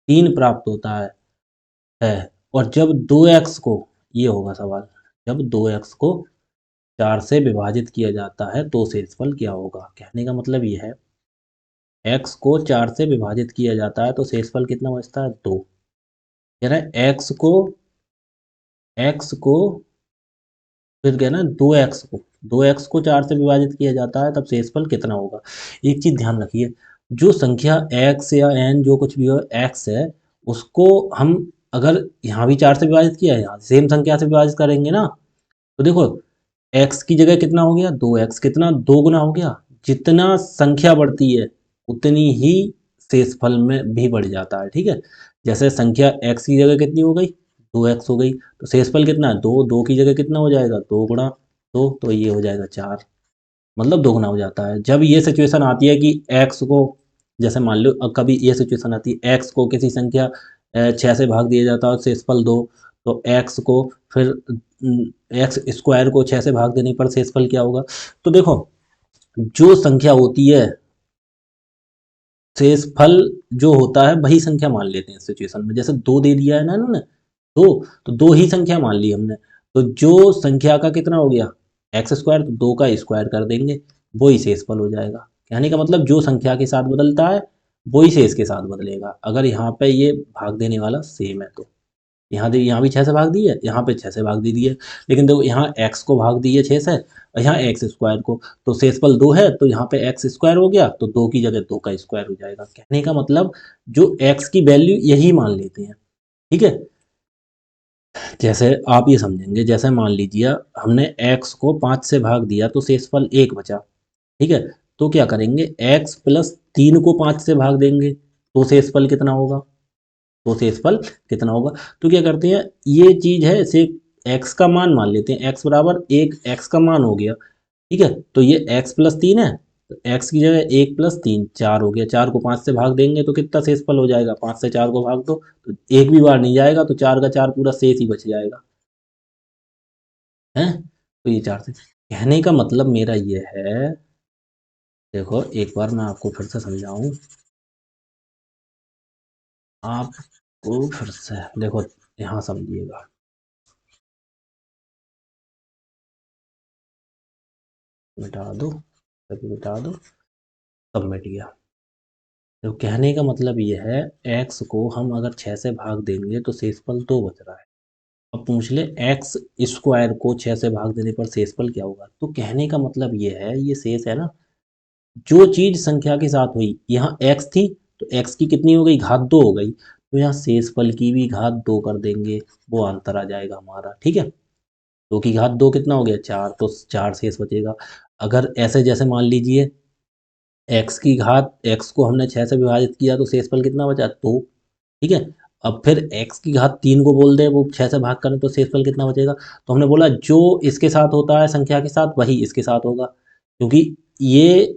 3 प्राप्त होता है, और जब 2x को, ये होगा सवाल, जब 2x को 4 से विभाजित किया जाता है तो शेषफल क्या होगा, कहने का मतलब ये है x को 4 से विभाजित किया जाता है तो शेषफल कितना बचता है 2, कह रहा है x को फिर क्या ना 2x को 4 से विभाजित किया जाता है तब शेषफल कितना होगा। एक चीज ध्यान रखिए, जो संख्या x या n जो कुछ भी हो x है, उसको हम अगर यहाँ भी 4 से विभाजित किया है, यहाँ सेम संख्या से विभाजित करेंगे ना, तो देखो x की जगह कितना हो गया 2x, कितना 2 गुना हो गया, जितना संख्या बढ़ती है उतनी ही शेषफल में भी बढ़ जाता है, ठीक है। जैसे संख्या x की जगह कितनी हो गई 2x हो गई, तो शेषफल कितना है 2, 2 की जगह कितना हो जाएगा 2 गुणा 2, तो ये हो जाएगा 4, मतलब 2 गुना हो जाता है। जब ये सिचुएशन आती है कि x को, जैसे मान लो कभी ये सिचुएशन आती है x को किसी संख्या 6 से भाग दिया जाता है और शेषफल 2, तो x को फिर एक्स स्क्वायर को 6 से भाग देने पर शेषफल क्या होगा। तो देखो जो संख्या होती है, शेषफल जो होता है वही संख्या मान लेते हैं इस सिचुएशन में, जैसे 2 दे दिया है ना इन्होंने, दो, तो 2 ही संख्या मान ली हमने, तो जो संख्या का कितना हो गया एक्स स्क्वायर, तो 2 का स्क्वायर कर देंगे, वो ही शेषफल हो जाएगा। कहने का मतलब जो संख्या के साथ बदलता है वही शेष के साथ बदलेगा, अगर यहाँ पे ये भाग देने वाला सेम है तो। यहाँ भी 6 से भाग दी है, यहाँ पे 6 से भाग दी है, लेकिन देखो यहाँ x को भाग दी है 6 से और यहाँ एक्स स्क्वायर को, तो शेषफल 2 है तो यहाँ पे एक्स स्क्वायर हो गया, तो 2 की जगह 2 का स्क्वायर हो जाएगा। कहने का मतलब जो x की वैल्यू यही मान लेते हैं, ठीक है। जैसे आप ये समझेंगे, जैसे मान लीजिए हमने x को 5 से भाग दिया तो शेषफल 1 बचा, ठीक है, तो क्या करेंगे x प्लस 3 को 5 से भाग देंगे तो शेषफल कितना होगा, तो शेषफल कितना होगा। तो क्या करते हैं, ये चीज है इसे x का मान मान लेते हैं, x बराबर 1 x का मान हो गया, ठीक है, तो ये x प्लस 3 है, तो x की जगह 1 प्लस 3 4 हो गया, 4 को 5 से भाग देंगे तो कितना शेषफल हो जाएगा, 5 से 4 को भाग दो तो एक भी बार नहीं जाएगा, तो 4 का 4 पूरा शेष ही बच जाएगा है। तो ये 4 से, कहने का मतलब मेरा ये है, देखो एक बार मैं आपको फिर से समझाऊं, आपको फिर से देखो यहाँ समझिएगा, मिटा दो, सभी मिटा दो, सब मिट गया। तो कहने का मतलब ये है x को हम अगर 6 से भाग देंगे तो शेषफल 2 बच रहा है। अब पूछ ले एक्स स्क्वायर को 6 से भाग देने पर शेषफल क्या होगा, तो कहने का मतलब ये है, ये शेष है ना, जो चीज संख्या के साथ हुई, यहाँ x थी तो x की कितनी हो गई घात 2 हो गई, तो यहाँ शेषफल की भी घात 2 कर देंगे, वो अंतर आ जाएगा हमारा, ठीक है। 2 की घात 2 कितना हो गया 4, तो 4 शेष बचेगा। अगर ऐसे जैसे मान लीजिए x की घात, x को हमने 6 से विभाजित किया तो शेषफल कितना बचा 2, ठीक है। अब फिर x की घात 3 को बोल दे, वो 6 से भाग करें तो शेषफल कितना बचेगा, तो हमने बोला जो इसके साथ होता है संख्या के साथ वही इसके साथ होगा, क्योंकि ये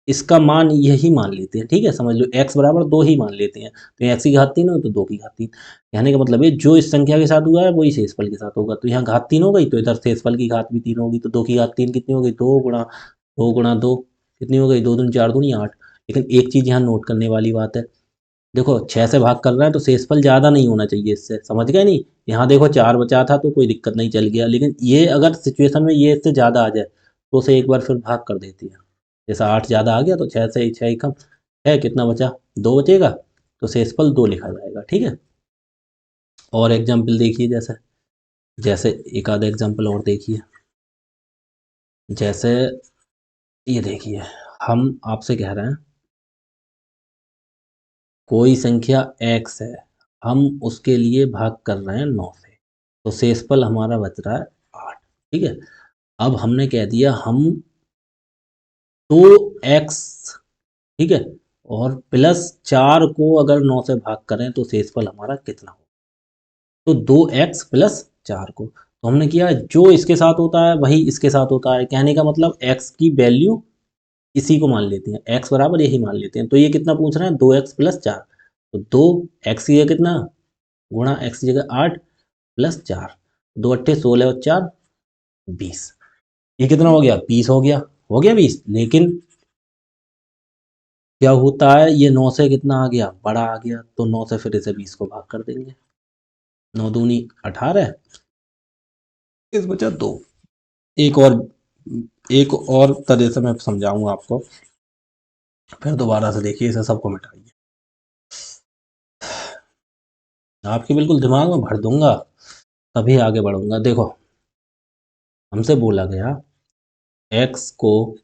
इसका मान यही मान लेते हैं, ठीक है, समझ लो x बराबर 2 ही मान लेते हैं, तो x की घात 3 हो तो 2 की घात 3। कहने का मतलब ये जो इस संख्या के साथ हुआ है वही शेषफल के साथ होगा, तो यहाँ घात 3 हो गई तो इधर शेषफल की घात भी 3 होगी, तो 2 की घात 3 कितनी हो गई, 2 गुणा 2 कितनी हो गई, 2 दूनी 4 दूनी 8। लेकिन एक चीज़ यहाँ नोट करने वाली बात है, देखो 6 से भाग कर रहा है तो शेषफल ज़्यादा नहीं होना चाहिए इससे, समझ गए नहीं। यहाँ देखो 4 बचा था तो कोई दिक्कत नहीं, चल गया, लेकिन ये अगर सिचुएशन में ये इससे ज़्यादा आ जाए तो उसे एक बार फिर भाग कर देती है। जैसा 8 ज़्यादा आ गया तो 6 से 6 ही कम है, कितना बचा, 2 बचेगा, तो शेषफल 2 लिखा जाएगा, ठीक है। और एग्जाम्पल देखिए, जैसे जैसे एक आधा एग्जाम्पल और देखिए, जैसे ये देखिए, हम आपसे कह रहे हैं कोई संख्या x है, हम उसके लिए भाग कर रहे हैं 9 से, तो शेषफल हमारा बच रहा है 8, ठीक है। अब हमने कह दिया हम 2x, ठीक है, और प्लस 4 को अगर 9 से भाग करें तो शेषफल हमारा कितना हो, तो 2x प्लस 4 को, तो हमने किया जो इसके साथ होता है वही इसके साथ होता है, कहने का मतलब x की वैल्यू इसी को मान लेते हैं, x बराबर यही मान लेते हैं, तो ये कितना पूछ रहे हैं, 2x+4, तो 2x की जगह कितना, गुणा x की जगह 8+4, 2 8 16 और 4 20, ये कितना हो गया, 20 हो गया, 20। लेकिन क्या होता है, ये 9 से कितना आ गया, बड़ा आ गया, तो 9 से फिर इसे 20 को भाग कर देंगे, 9 दूनी 18, इस बचा 2। एक और एक और तरह से मैं समझाऊंगा आपको, फिर दोबारा से देखिए, इसे सबको मिटाइए, आपके बिल्कुल दिमाग में भर दूंगा, तभी आगे बढ़ूंगा। देखो हमसे बोला गया x को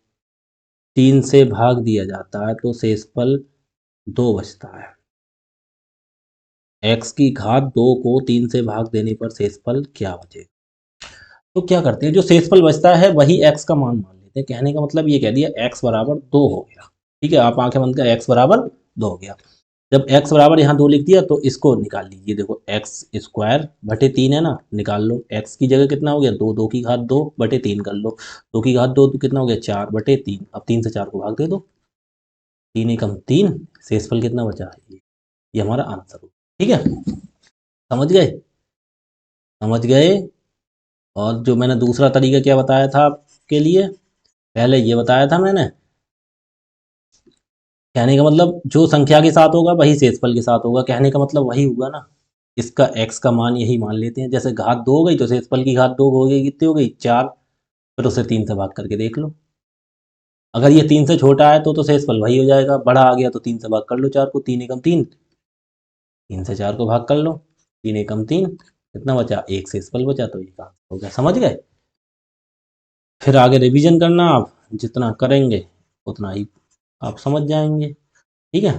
3 से भाग दिया जाता है तो शेषफल 2 बचता है, x की घात 2 को 3 से भाग देने पर शेषफल क्या बचेगा। तो क्या करते हैं, जो शेषफल बचता है वही x का मान मान लेते हैं, कहने का मतलब ये कह दिया x बराबर 2 हो गया, ठीक है, आप आंखें बंद कर, x बराबर 2 हो गया। जब x बराबर यहाँ 2 लिख दिया तो इसको निकाल लीजिए, देखो x² बटे 3 है ना, निकाल लो, x की जगह कितना हो गया, 2, 2 की घात 2/3 कर लो, 2 की घात 2 तो कितना हो गया, 4/3, अब 3 से 4 को भाग दे दो, 3 एकम 3, शेषफल कितना बचा, ये हमारा आंसर हो, ठीक है, समझ गए, समझ गए। और जो मैंने दूसरा तरीका क्या बताया था आपके लिए, पहले ये बताया था मैंने, कहने का मतलब जो संख्या के साथ होगा वही शेषफल के साथ होगा, कहने का मतलब वही हुआ ना, इसका x का मान यही मान लेते हैं, जैसे घात 2 हो गई तो शेषफल की घात 2 हो गई, कितनी हो गई, 4, फिर उसे 3 से भाग करके देख लो, अगर ये 3 से छोटा है तो शेषफल वही हो जाएगा, बड़ा आ गया तो 3 से भाग कर लो 4 को, 3 एकम 3, 3 से 4 को भाग कर लो, 3 एकम 3, कितना बचा, एक शेषफल बचा, तो ये काम हो गया, समझ गए। फिर आगे रिवीजन करना, आप जितना करेंगे उतना ही आप समझ जाएंगे, ठीक है,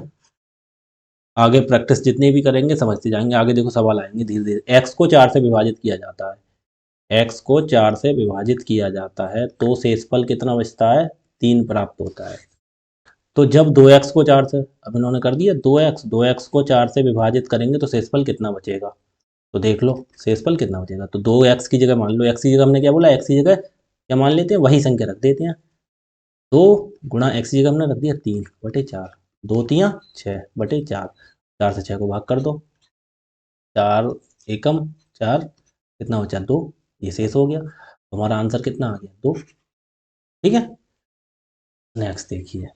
आगे प्रैक्टिस जितनी भी करेंगे समझते जाएंगे, आगे देखो सवाल आएंगे धीरे धीरे। x को 4 से विभाजित किया जाता है, x को 4 से विभाजित किया जाता है तो शेषफल कितना बचता है, 3 प्राप्त होता है, तो जब 2x को 4 से, अब इन्होंने कर दिया 2x को 4 से विभाजित करेंगे तो शेषफल कितना बचेगा, तो देख लो शेषफल कितना बचेगा, तो 2x की जगह मान लो, x की जगह हमने क्या बोला, x की जगह क्या मान लेते हैं, वही संख्या रख देते हैं, 2 गुणा x की जगह हमने रख दिया 3/4, 2 तियाँ 6/4, 4 से 6 को भाग कर दो, 4 एकम 4, कितना बचा, 2, ये शेष हो गया, तो हमारा आंसर कितना आ गया, 2, ठीक है। नेक्स्ट देखिए,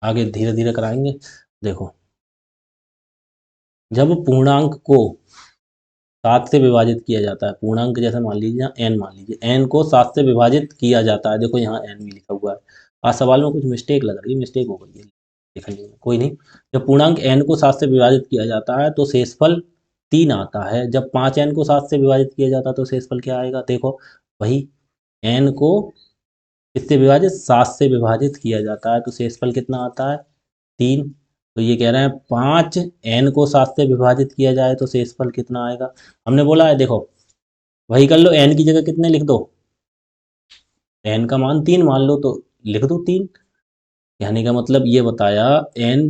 आगे धीरे धीरे कराएंगे, देखो जब पूर्णांक को 7 से विभाजित किया जाता है, पूर्णांक जैसे मान लीजिए n, मान लीजिए n को 7 से विभाजित किया जाता है, देखो यहाँ n भी लिखा हुआ है, आज सवाल में कुछ मिस्टेक लग रही है, मिस्टेक हो गई है लिखने में, कोई नहीं, जब पूर्णांक n को 7 से विभाजित किया जाता है तो शेषफल 3 आता है, जब 5n को 7 से विभाजित किया जाता है तो शेषफल क्या आएगा, देखो वही n को किससे विभाजित, 7 से विभाजित किया जाता है तो शेषफल कितना आता है, 3, तो ये कह रहे हैं 5n को 7 से विभाजित किया जाए तो शेषफल कितना आएगा, हमने बोला है देखो वही कर लो, n की जगह कितने लिख दो, n का मान 3 मान लो तो लिख दो 3, कहने का मतलब ये बताया n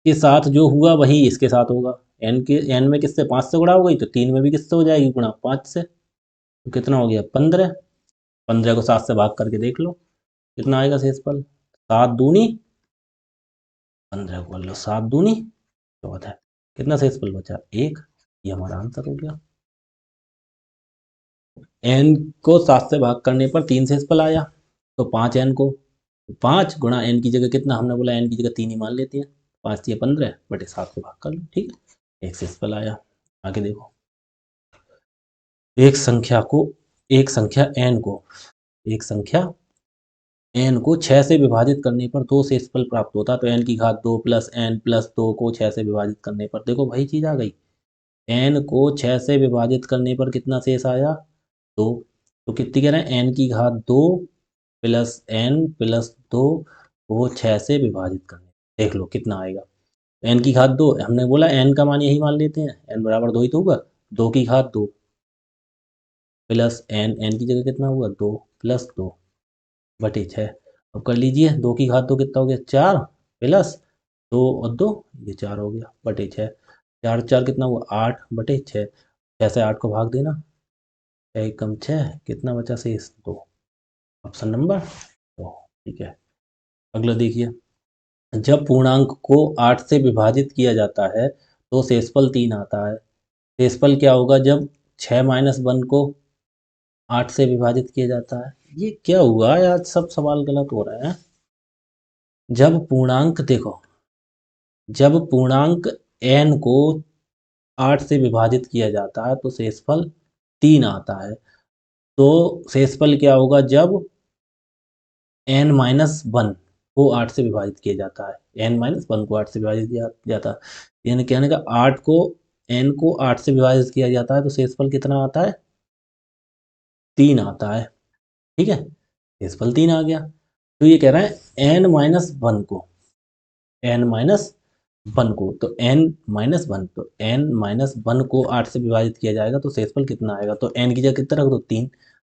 के साथ जो हुआ वही इसके साथ होगा, n में किससे, 5 से गुणा हो गई तो 3 में भी किससे हो जाएगी गुणा, 5 से, तो कितना हो गया 15, 15 को 7 से भाग करके देख लो, कितना आएगा शेषफल? 7 दूनी 15 को लो, 7 दूनी 14। कितना शेषफल बचा? 1। ये हमारा आंसर हो गया। एन को 7 से भाग करने पर 3 शेषफल आया, तो 5 एन को 5 गुणा एन की जगह कितना, हमने बोला एन की जगह 3 ही मान लेते हैं, 5 या 15 बटे 7 को भाग कर लो, ठीक है, एक शेषफल आया। आगे देखो, एक संख्या एन को 6 से विभाजित करने पर 2 शेषफल प्राप्त होता है, तो एन की घात 2 प्लस एन प्लस 2 को 6 से विभाजित करने पर, देखो वही चीज आ गई, एन को 6 से विभाजित करने पर कितना शेष आया? 2। तो कितनी कह रहे हैं? एन की घात 2 प्लस एन प्लस 2 को 6 से विभाजित करने, देख लो कितना आएगा। एन की घात 2, हमने बोला एन का मान यही मान लेते हैं, एन बराबर 2 ही तो होगा, 2 की घात 2 प्लस एन की जगह कितना हुआ? 2 प्लस 2 बटे 6। अब कर लीजिए, 2 की घात 2 कितना हो गया? 4 प्लस 2 और 2, ये 4 हो गया बटे 6। 4 4 कितना हुआ? 8 बटे 6। 6 से 8 को भाग देना, 6 कम 6, कितना बचा शेष? 2। ऑप्शन नंबर 2, ठीक है। अगला देखिए, जब पूर्णांक को 8 से विभाजित किया जाता है तो शेषफल 3 आता है। शेषफल क्या होगा जब 6 माइनस 1 को 8 से विभाजित किया जाता है? ये क्या हुआ यार, सब सवाल गलत हो रहे हैं। जब पूर्णांक देखो, जब पूर्णांक n को 8 से विभाजित किया जाता है तो शेषफल 3 आता है। तो शेषफल क्या होगा जब n माइनस 1 को 8 से विभाजित किया जाता है? n माइनस 1 को 8 से विभाजित किया जाता है, यानी कहने का 8 को n को 8 से विभाजित किया जाता है तो शेषफल कितना आता है? 3 आता है, ठीक है, शेषफल 3 आ गया। तो ये कह रहा है n माइनस 1 को, n माइनस 1 को, तो n माइनस 1, तो n माइनस 1 को 8 से विभाजित किया जाएगा तो शेषफल कितना आएगा? तो n की जगह कितना रख दो? 3।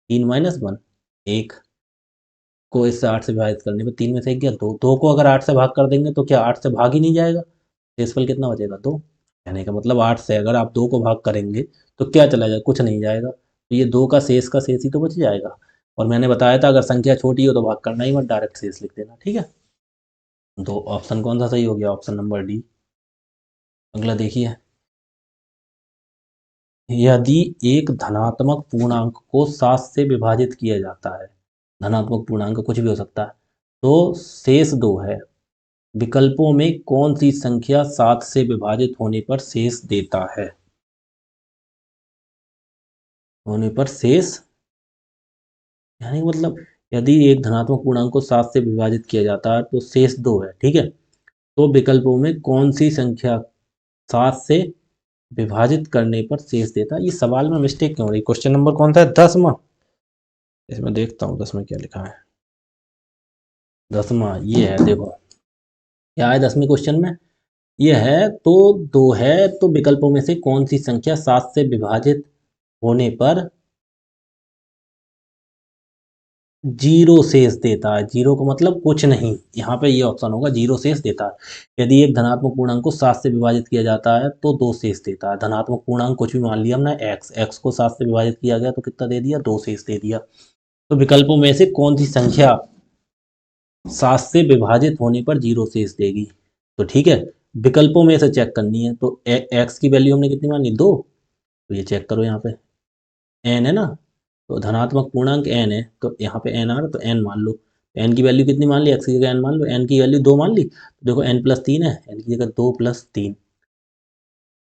3 माइनस 1 1 को इससे 8 से विभाजित करने पे 3 में से 1 गया 2। 2 को अगर 8 से भाग कर देंगे तो क्या 8 से भाग ही नहीं जाएगा? शेषफल कितना बचेगा? 2। कहने का मतलब 8 से अगर आप 2 को भाग करेंगे तो क्या चला जाएगा? कुछ नहीं जाएगा, तो ये 2 का शेष ही तो बच जाएगा। और मैंने बताया था अगर संख्या छोटी हो तो भाग करना ही मत, डायरेक्ट शेष लिख देना, ठीक है। तो ऑप्शन कौन सा सही हो गया? Option number D. अगला देखिए, यदि एक धनात्मक पूर्णांक को 7 से विभाजित किया जाता है, धनात्मक पूर्णांक कुछ भी हो सकता है, तो शेष 2 है, विकल्पों में कौन सी संख्या 7 से विभाजित होने पर शेष देता है? होने पर शेष यानी मतलब, यदि एक धनात्मक पूर्णांक को 7 से विभाजित किया जाता है तो शेष 2 है, ठीक है, तो विकल्पों में कौन सी संख्या 7 से विभाजित करने पर शेष देता है? ये सवाल में मिस्टेक क्यों हो रही? क्वेश्चन नंबर कौन सा है? 10वां। इसमें देखता हूँ 10 में क्या लिखा है। 10वां ये है, देखो क्या है 10वें क्वेश्चन में, ये है तो 2 है, तो विकल्पों में से कौन सी संख्या 7 से विभाजित होने पर 0 शेष देता है? 0 का मतलब कुछ नहीं, यहाँ पे ये ऑप्शन होगा, 0 शेष देता है। यदि एक धनात्मक पूर्णांक को 7 से विभाजित किया जाता है तो 2 शेष देता है। धनात्मक पूर्णांक कुछ भी मान लिया हमने, x को 7 से विभाजित किया गया तो कितना दे दिया? 2 शेष दे दिया। तो विकल्पों में से कौन सी संख्या 7 से विभाजित होने पर 0 शेष देगी? तो ठीक है, विकल्पों में से चेक करनी है, तो x की वैल्यू हमने कितनी मानी? 2। तो ये चेक करो, यहाँ पे n है ना, तो धनात्मक पूर्णांक n है, तो यहाँ पे n आ रहा, तो n मान लो। n की वैल्यू कितनी मान ली? x की जगह n मान लो, n की वैल्यू 2 मान ली, तो देखो n प्लस 3 है, n की जगह 2 प्लस 3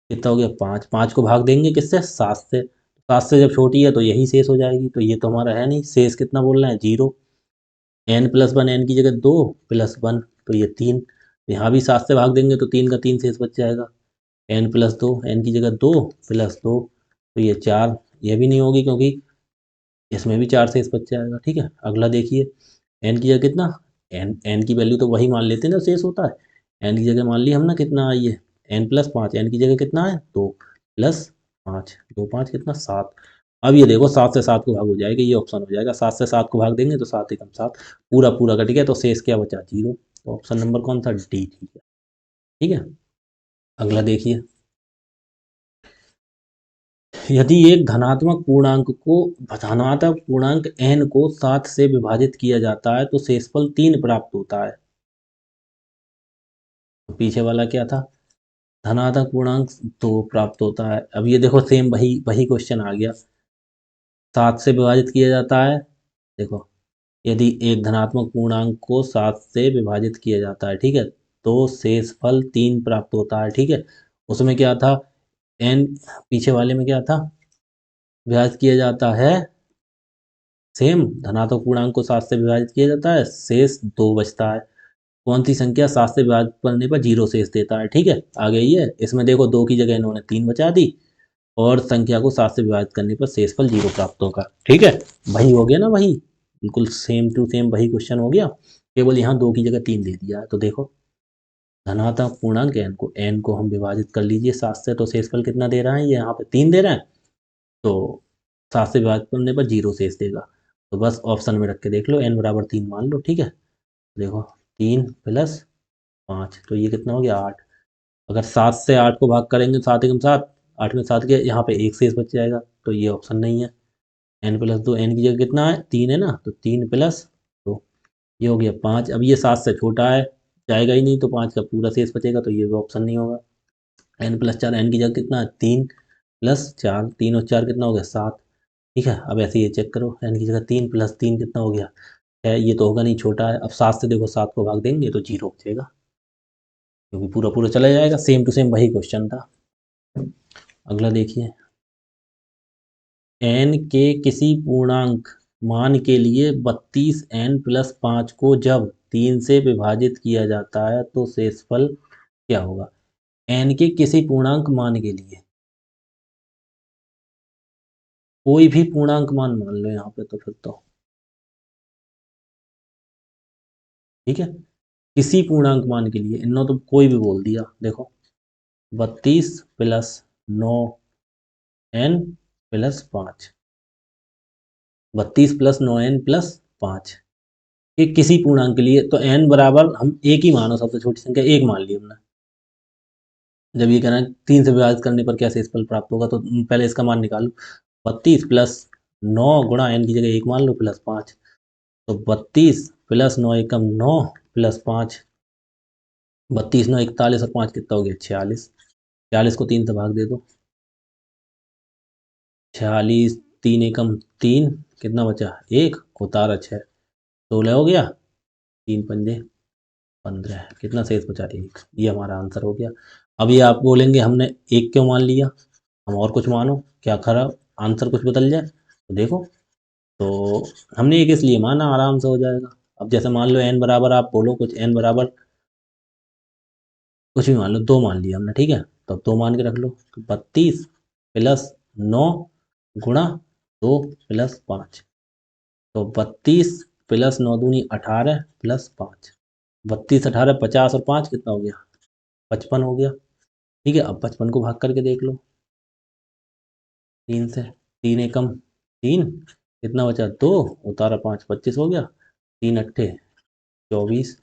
कितना हो गया? 5। 5 को भाग देंगे किससे? 7 से। 7 से जब छोटी है तो यही शेष हो जाएगी, तो ये तो हमारा है नहीं, शेष कितना बोल रहे हैं? 0। n प्लस 1, n की जगह 2 प्लस 1, तो ये 3। यहाँ भी 7 से भाग देंगे तो 3 का 3 शेष बच जाएगा। n प्लस 2, n की जगह 2 प्लस 2, तो ये 4, ये भी नहीं होगी क्योंकि इसमें भी 4 शेष बच जाएगा, ठीक है। अगला देखिए, n की जगह कितना, n की वैल्यू तो वही मान लेते हैं ना शेष होता है, n की जगह मान ली हम ना, कितना आई है? n प्लस 5, n की जगह कितना है? 2 प्लस 5, 2 5 कितना? 7। अब ये देखो 7 से 7 को भाग हो जाएगा, ये ऑप्शन हो जाएगा, 7 से 7 को भाग देंगे तो 7 एकम 7, पूरा पूरा कट गया, तो शेष क्या बचा? 0। तो ऑप्शन नंबर कौन था? डी, ठीक है, ठीक है। अगला देखिए, यदि एक धनात्मक पूर्णांक n को 7 से विभाजित किया जाता है तो शेषफल 3 प्राप्त होता है। तो पीछे वाला क्या था, धनात्मक पूर्णांक 2 प्राप्त होता है। अब ये देखो सेम वही वही क्वेश्चन आ गया, 7 से विभाजित किया जाता है। देखो यदि एक धनात्मक पूर्णांक को 7 से विभाजित किया जाता है, ठीक है, तो शेषफल 3 प्राप्त होता है, ठीक है। उसमें क्या था, n, पीछे वाले में क्या था, विभाजित किया जाता है, सेम धनात्मक पूर्णांक को 7 से विभाजित किया जाता है, शेष 2 बचता है। कौन सी संख्या 7 से विभाजित करने पर 0 शेष देता है, ठीक है। आ गई है, इसमें देखो 2 की जगह इन्होंने 3 बचा दी और संख्या को 7 से विभाजित करने पर शेषफल 0 प्राप्त होगा, ठीक है। वही हो गया ना, वही बिल्कुल सेम टू सेम वही क्वेश्चन हो गया, केवल यहाँ 2 की जगह 3 दे दिया है। तो देखो धनात्मक पूर्णांक n को हम विभाजित कर लीजिए 7 से, तो शेषफल कितना दे रहा है, ये यहाँ पे 3 दे रहा है, तो 7 से विभाजित करने पर 0 शेष देगा। तो बस ऑप्शन में रख के देख लो, n बराबर 3 मान लो, ठीक है। देखो 3 प्लस 5, तो ये कितना हो गया 8। अगर 7 से 8 को भाग करेंगे, 7 एकम 7, 8 में 7 के यहाँ पे 1 शेष बच जाएगा, तो ये ऑप्शन नहीं है। n+2, n की जगह कितना है 3 है ना, तो 3+2, ये हो गया 5। अब ये 7 से छोटा है, जाएगा ही नहीं, तो 5 का पूरा शेष बचेगा, तो ये भी ऑप्शन नहीं होगा। n+4, n की जगह कितना है 3+4, 3 और 4 कितना हो गया 7, ठीक है। अब ऐसे ये चेक करो, n की जगह 3+3 कितना हो गया है, ये तो होगा नहीं, छोटा है। अब 7 से देखो 7 को भाग देंगे तो 0 बचेगा, क्योंकि पूरा पूरा चला जाएगा। सेम टू सेम वही क्वेश्चन था। अगला देखिए, n के किसी पूर्णांक मान के लिए 32n+5 को जब 3 से विभाजित किया जाता है तो शेषफल क्या होगा। n के किसी पूर्णांक मान के लिए, कोई भी पूर्णांक मान मान लो यहाँ पे, तो फिर तो ठीक है, किसी पूर्णांक मान के लिए, इन्होंने तो कोई भी बोल दिया। देखो 32+9n+5, 32+9n+5, ये किसी पूर्णांक के लिए, तो n बराबर हम एक ही मानो, सबसे छोटी संख्या एक मान ली हमने। जब ये कहना है 3 से विभाजित करने पर क्या शेषफल प्राप्त होगा, तो पहले इसका मान निकालो, 32+9 गुणा n की जगह 1 मान लो +5, तो 32+9 × 9 +5, 32 9 41 और 5 कितना हो गया 46, 46 को 3 से भाग दे दो, 46, 3 एकम 3, कितना बचा 1, उतारा 6, 16 हो गया, 3 पंजे 15, कितना शेष बचा 1, ये हमारा आंसर हो गया। अब ये आप बोलेंगे हमने एक क्यों मान लिया, हम और कुछ मानो, क्या खराब आंसर कुछ बदल जाए, तो देखो, तो हमने एक इसलिए माना आराम से हो जाएगा। अब जैसे मान लो n बराबर, आप बोलो कुछ n बराबर कुछ भी मान लो, 2 मान लिया हमने, ठीक है, तो 2 मान के रख लो, तो 32+9 गुणा 2+5, तो 32+9 × 2 = 18 +5, 32 18 50 और 5 कितना हो गया 55 हो गया, ठीक है। अब 55 को भाग करके देख लो 3 से, 3 एकम 3, कितना बचा 2, उतारा 5, 25 हो गया, 3 अट्ठे 24,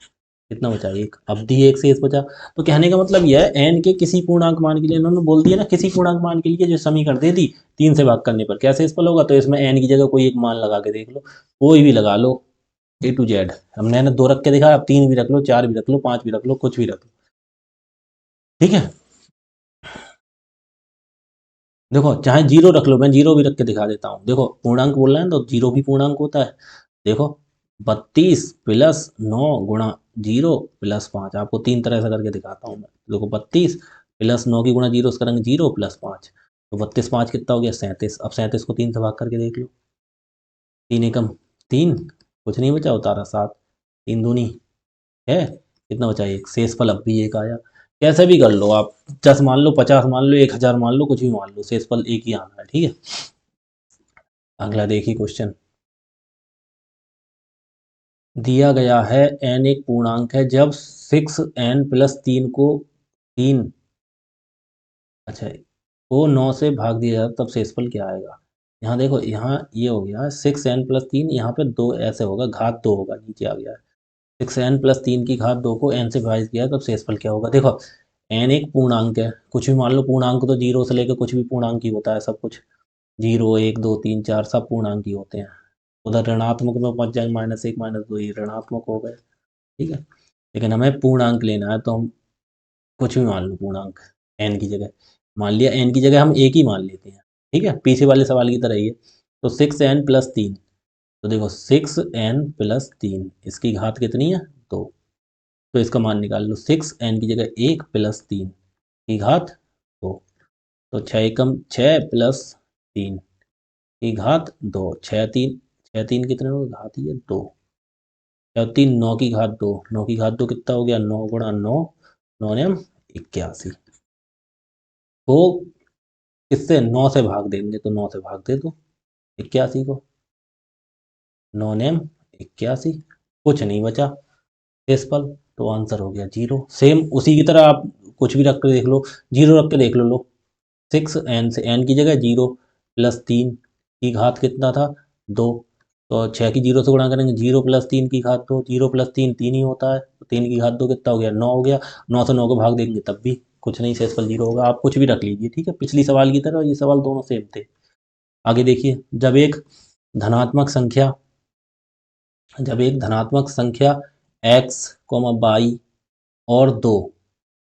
कितना बचा 1, अब दी 1 शेष बचा। तो कहने का मतलब यह है, n के किसी पूर्णांक मान के लिए, इन्होंने बोल दिया ना किसी पूर्णांक मान के लिए जो समीकरण दे दी, 3 से भाग करने पर क्या शेषफल होगा, तो इसमें n की जगह कोई एक मान लगा के देख लो, कोई भी लगा लो, A to Z। हमने 2 रख के दिखाया, अब 3 भी रख लो, 4 भी रख लो, 5 भी रख लो, कुछ भी रख लो, ठीक है। देखो चाहे 0 रख लो, मैं 0 भी रख के दिखा देता हूँ। देखो पूर्णांक बोल रहे हैं तो 0 भी पूर्णांक होता है। देखो 32+9 गुणा 0+5, आपको 3 तरह से करके दिखाता हूँ मैं। देखो 32+9 की गुणा 0 से करेंगे 0+5, तो 32 5 कितना हो गया 37। अब 37 को 3 से भाग करके देख लो, 3 एकम 3, कुछ नहीं बचा, उतारा 7, 3 दूनी है, कितना बचा 1, शेषफल अब भी 1 आया। कैसे भी कर लो आप, 10 मान लो, 50 मान लो, 1000 मान लो, कुछ भी मान लो, शेषफल 1 ही आना है, ठीक है। अगला देखिए क्वेश्चन, दिया गया है n एक पूर्णांक है, जब 6n+3 को 3, अच्छा, को 9 से भाग दिया जाता तब शेषफल क्या आएगा। यहाँ देखो, यहाँ ये हो गया 6n+3, यहाँ पे 2 ऐसे होगा, घात 2 होगा, नीचे आ गया है 6n+3 की घात 2 को n से विभाजित किया तब शेषफल क्या होगा। देखो एन एक पूर्णांक है, कुछ भी मान लो पूर्णांक, तो जीरो से लेकर कुछ भी पूर्णांक ही होता है सब कुछ, जीरो एक दो तीन चार सब पूर्णांक ही होते हैं। उधर ऋणात्मक में पहुंच जाएंगे, माइनस एक माइनस दो, ये ऋणात्मक हो गए, ठीक है। लेकिन हमें पूर्णांक लेना है, तो हम कुछ भी मान लो पूर्णांक एन की जगह, मान लिया एन की जगह हम एक ही मान लेते हैं, ठीक है, पीछे वाले सवाल की तरह ही है। तो 6n+3, तो देखो 6n+3, इसकी घात कितनी है, 2। तो इसका मान निकाल लो, 6n की जगह 1+3 की घात 2। तो 6 एकम 6+3 की घात 2, 6 3 कितने हो, घात ही है 2, 6 3 9 की घात 2, 9 की घात 2 कितना हो गया, 9 × 9, 9 × 9 = 81। तो किससे, 9 से भाग देंगे, तो 9 से भाग दे दो 81 को, 9 × 81, कुछ नहीं बचा शेषफल, तो आंसर हो गया 0। सेम उसी की तरह आप कुछ भी रख के देख लो, 0 रख के देख लो। 6n से n की जगह 0+3 की घात कितना था, 2। तो 6 की 0 से गुणा करेंगे, 0+3 की घात 2, 0+3 3 ही होता है, तो 3 की घात 2 कितना हो गया, 9 हो गया। 9 से 9 को भाग देंगे तब भी कुछ नहीं, शेषफल 0 होगा। आप कुछ भी रख लीजिए, ठीक है, पिछली सवाल की तरह ये सवाल दोनों सेम थे। आगे देखिए, धनात्मक संख्या जब एक धनात्मक संख्या x, y और 2,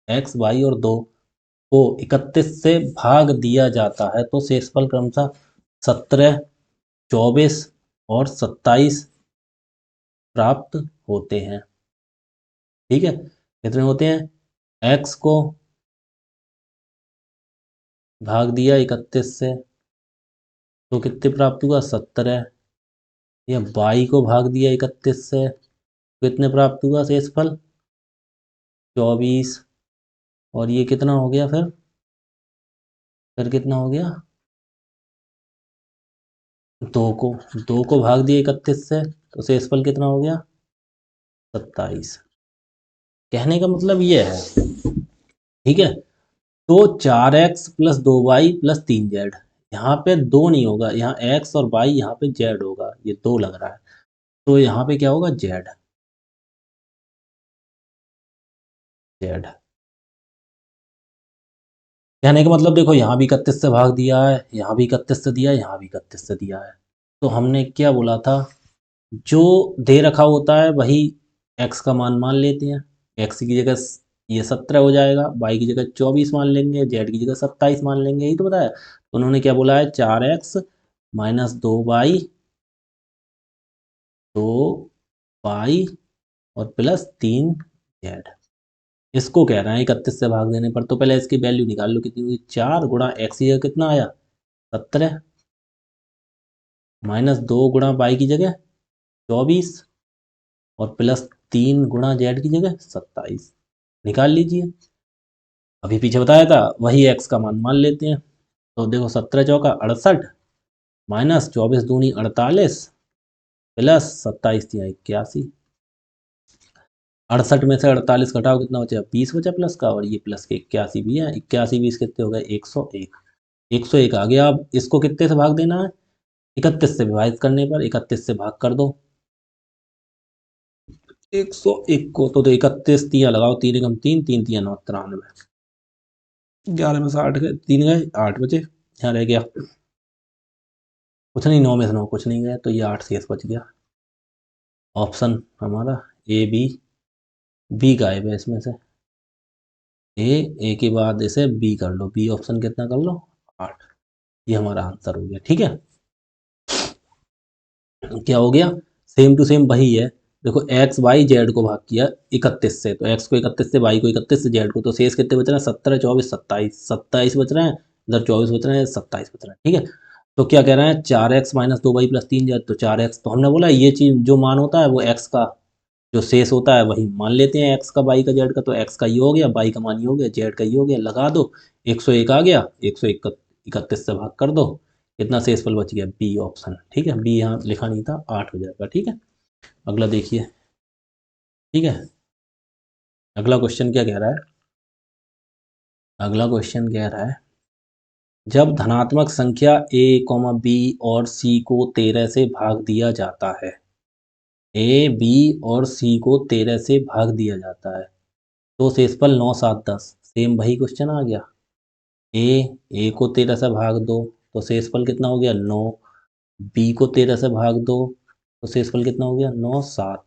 x, y और 2 को 31 से भाग दिया जाता है, तो शेषफल क्रमशः 17, 24 और 27 प्राप्त होते हैं, ठीक है। कितने होते हैं, x को भाग दिया 31 से, तो कितने प्राप्त हुआ, 17। या y को भाग दिया 31 से, तो कितने प्राप्त हुआ शेषफल, 24। और ये कितना हो गया, फिर कितना हो गया, 2 को भाग दिया 31 से, तो शेषफल कितना हो गया, 27। कहने का मतलब ये है, ठीक है। तो 4x+2y+3z, यहाँ पे 2 नहीं होगा, यहाँ x और y, यहाँ पे z होगा, ये 2 लग रहा है, तो यहाँ पे क्या होगा, z। z कहने का मतलब देखो, यहाँ भी 31 से भाग दिया है, यहाँ भी 31 से दिया है, यहाँ भी 31 से दिया है। तो हमने क्या बोला था, जो दे रखा होता है वही x का मान मान लेते हैं। x की जगह ये 17 हो जाएगा, y की जगह 24 मान लेंगे, z की जगह 27 मान लेंगे, यही तो बताया। तो उन्होंने क्या बोला है, 4x-2y, 2y और +3z, इसको कह रहे हैं 31 से भाग देने पर। तो पहले इसकी वैल्यू निकाल लो, कितनी हुई, 4 गुणा x की जगह कितना आया, 17, -2 गुणा y की जगह 24 और +3 गुणा z की जगह 27, निकाल लीजिए। अभी पीछे बताया था वही x का मान मान लेते हैं। तो देखो 17 चौका 68, -24 दूनी 48, +27 × 81। 68 में से 48 घटाओ, कितना बचा, 20 बचा प्लस का, और ये प्लस के 81 भी है, 81 20 कितने हो गए, 101। 101 आ गया। अब इसको कितने से भाग देना है, 31 से विभाजित करने पर 31 से भाग कर दो 101 को, तो 31 तिया लगाओ, 3 एकम 3, 3 तिया 9, 93। 11 में से 8 गए, 3 गए, 8 बचे, यहाँ रह गया कुछ नहीं, 9 में से 9 कुछ नहीं गया, तो ये 8 शेष बच गया। ऑप्शन हमारा बी गायब है इसमें से। ए के बाद इसे बी कर लो, बी ऑप्शन कितना कर लो, 8। ये हमारा आंसर हो गया, ठीक है। क्या हो गया, सेम टू सेम वही है। देखो एक्स वाई जेड को भाग किया 31 से, तो एक्स को 31 से, वाई को 31 से, जेड को, तो शेष कितने बच रहे हैं, 17 24 27, 27 बच रहे हैं, इधर 24 बच रहे हैं, 27 बच रहे हैं, ठीक है। तो क्या कह रहे हैं, 4x-2y+3z, तो 4x, तो हमने बोला ये चीज जो मान होता है वो x का जो शेष होता है वही मान लेते हैं, x का, y का, z का। तो x का ये हो गया, y का मान ये हो गया, z का ये हो गया, लगा दो, 101 आ गया, 101 का 31 से भाग कर दो, कितना शेषफल बच गया, बी ऑप्शन, ठीक है। बी यहाँ लिखा नहीं था, 8 हो जाएगा, ठीक है। अगला देखिए, ठीक है। अगला क्वेश्चन क्या कह रहा है, अगला क्वेश्चन कह रहा है, जब धनात्मक संख्या a, b और c को 13 से भाग दिया जाता है, a, b और c को 13 से भाग दिया जाता है, तो शेषफल 9 7 10 सेम वही क्वेश्चन आ गया। ए को 13 से भाग दो तो शेषफल कितना हो गया 9। बी को 13 से भाग दो तो शेषफल कितना हो गया 9 7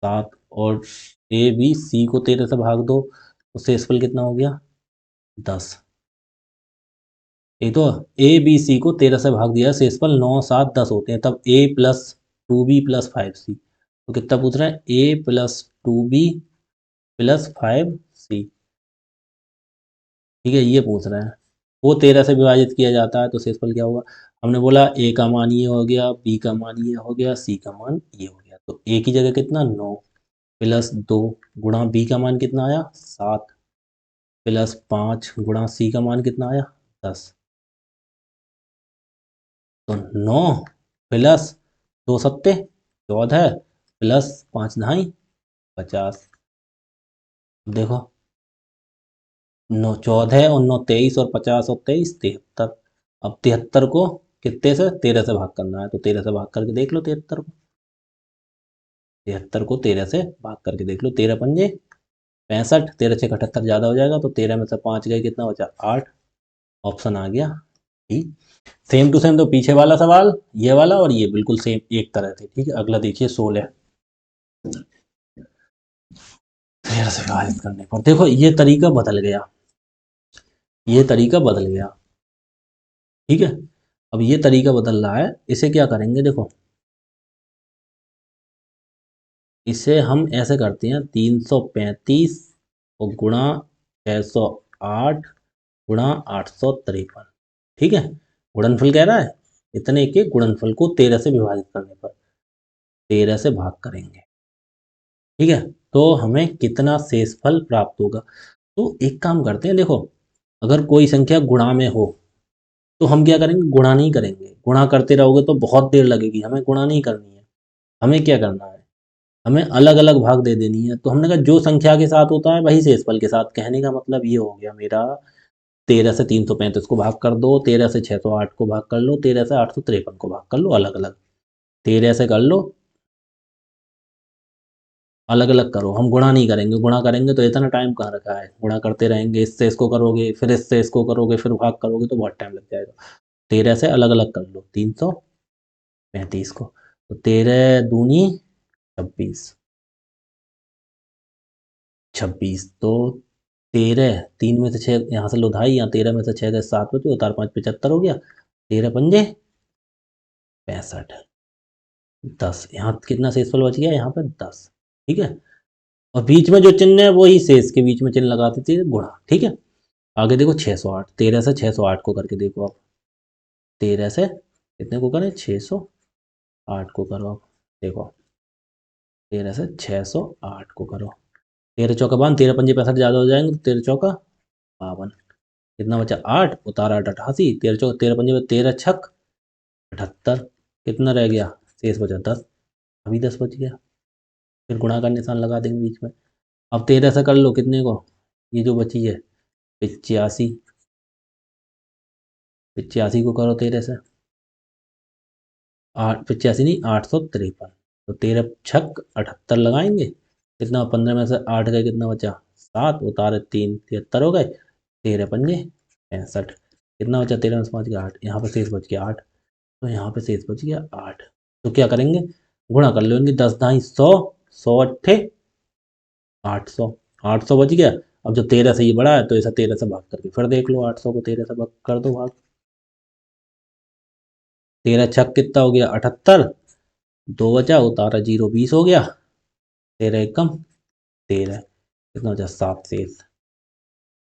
7। और ए बी सी को 13 से भाग दो तो शेषफल कितना हो गया 10। ये तो ए बी सी को 13 से भाग दिया, शेषफल 9 7 10 होते हैं, तब ए प्लस 2b प्लस 5c, तो कितना पूछ रहा है ए प्लस 2b प्लस 5c। ठीक है, ये पूछ रहा है। वो 13 से विभाजित किया जाता है तो शेषफल क्या होगा। हमने बोला ए का मान ये हो गया, बी का मान ये हो गया, सी का मान ये हो गया, तो ए की जगह कितना 9 प्लस 2 गुणा बी का मान कितना आया 7 प्लस 5 गुणा सी का मान कितना आया 10। तो 9 प्लस 2 सत्ते 14 प्लस 5 दहाई 50। देखो 9 14 और 9 23 और 50 और 23 73। अब 73 को कितने से 13 से भाग करना है, तो 13 से भाग करके देख लो 73 को। 73 को 13 से भाग करके देख लो, 13 पंजे 65, 13 6 78 ज़्यादा हो जाएगा, तो 13 में से 5 गए कितना बचा 8। ऑप्शन आ गया ठीक। सेम टू सेम तो पीछे वाला सवाल ये वाला और ये बिल्कुल सेम एक तरह थे। ठीक है, अगला देखिए 16। 13 से विभाजित करने पर देखो ये तरीका बदल गया, ये तरीका बदल गया। ठीक है, अब ये तरीका बदल रहा है, इसे क्या करेंगे देखो, इसे हम ऐसे करते हैं 335 और गुणा 608 गुणा 853। ठीक है, गुणनफल कह रहा है, इतने के गुणनफल को 13 से विभाजित करने पर 13 से भाग करेंगे। ठीक है, तो हमें कितना शेषफल प्राप्त होगा। तो एक काम करते हैं, देखो अगर कोई संख्या गुणा में हो तो हम क्या करेंगे, गुणा नहीं करेंगे। गुणा करते रहोगे तो बहुत देर लगेगी, हमें गुणा नहीं करनी है। हमें क्या करना है, हमें अलग अलग भाग दे देनी है। तो हमने कहा जो संख्या के साथ होता है वही शेषफल के साथ, कहने का मतलब ये हो गया मेरा 13 से 335 को भाग कर दो, 13 से 608 को भाग कर लो, 13 से 853 को भाग कर लो, अलग अलग 13 से कर लो, अलग अलग करो। हम गुणा नहीं करेंगे, गुणा करेंगे तो इतना टाइम कहाँ रखा है, गुणा करते रहेंगे, इससे इसको करोगे फिर इससे इसको करोगे फिर भाग करोगे तो बहुत टाइम लग जाएगा। 13 से अलग अलग कर लो 335 को, तो 13 दूनी 26, 26 तो 13 3 में से 6 यहाँ से लुधाई, यहाँ 13 में से 6 गए 7 बचे, उतार 5 75 हो गया, 13 पंजे 65 10। यहाँ कितना शेषफल बच गया यहाँ पे 10। ठीक है, और बीच में जो चिन्ह है वही शेष के बीच में चिन्ह लगा देते हैं गुणा। ठीक है, आगे देखो 608, 13 से 608 को करके देखो आप, 13 से कितने को करें 608 को करो आप, देखो 13 से 608 को करो, 13 चौका 52, 13 पंजे 65 ज़्यादा हो जाएंगे, तो 13 चौका 52, कितना बचा 8, उतारा 8 88, 13 चौका 13 पंजे 13 छक 78, कितना रह गया शेष बचा 10, अभी 10 बच गया, फिर गुणा का निशान लगा देंगे बीच में। अब 13 से कर लो कितने को, ये जो बची है 85, 85 को करो 13 से, 85 नहीं 853, तो 13 छक 78 लगाएंगे, कितना 15 में से 8 गए कितना बचा 7, उतारे 3 73 हो गए, 13 पंजे 65, कितना बचा 13 में से 5 गया 8, यहाँ पे शेष बच गया 8, तो यहाँ पे शेष बच गया 8। तो क्या करेंगे, गुणा कर लो इनकी, 10 दाई 100, 100 अट्ठे 800, 800 बच गया। अब जो 13 से ये बड़ा है तो इसे 13 से भाग करके फिर देख लो, 800 को 13 से भाग कर दो भाग, 13 छक कितना हो गया 78, 2 बचा, उतारा 0 20 हो गया, 13 एकम 13, कितना बचा 7 शेष,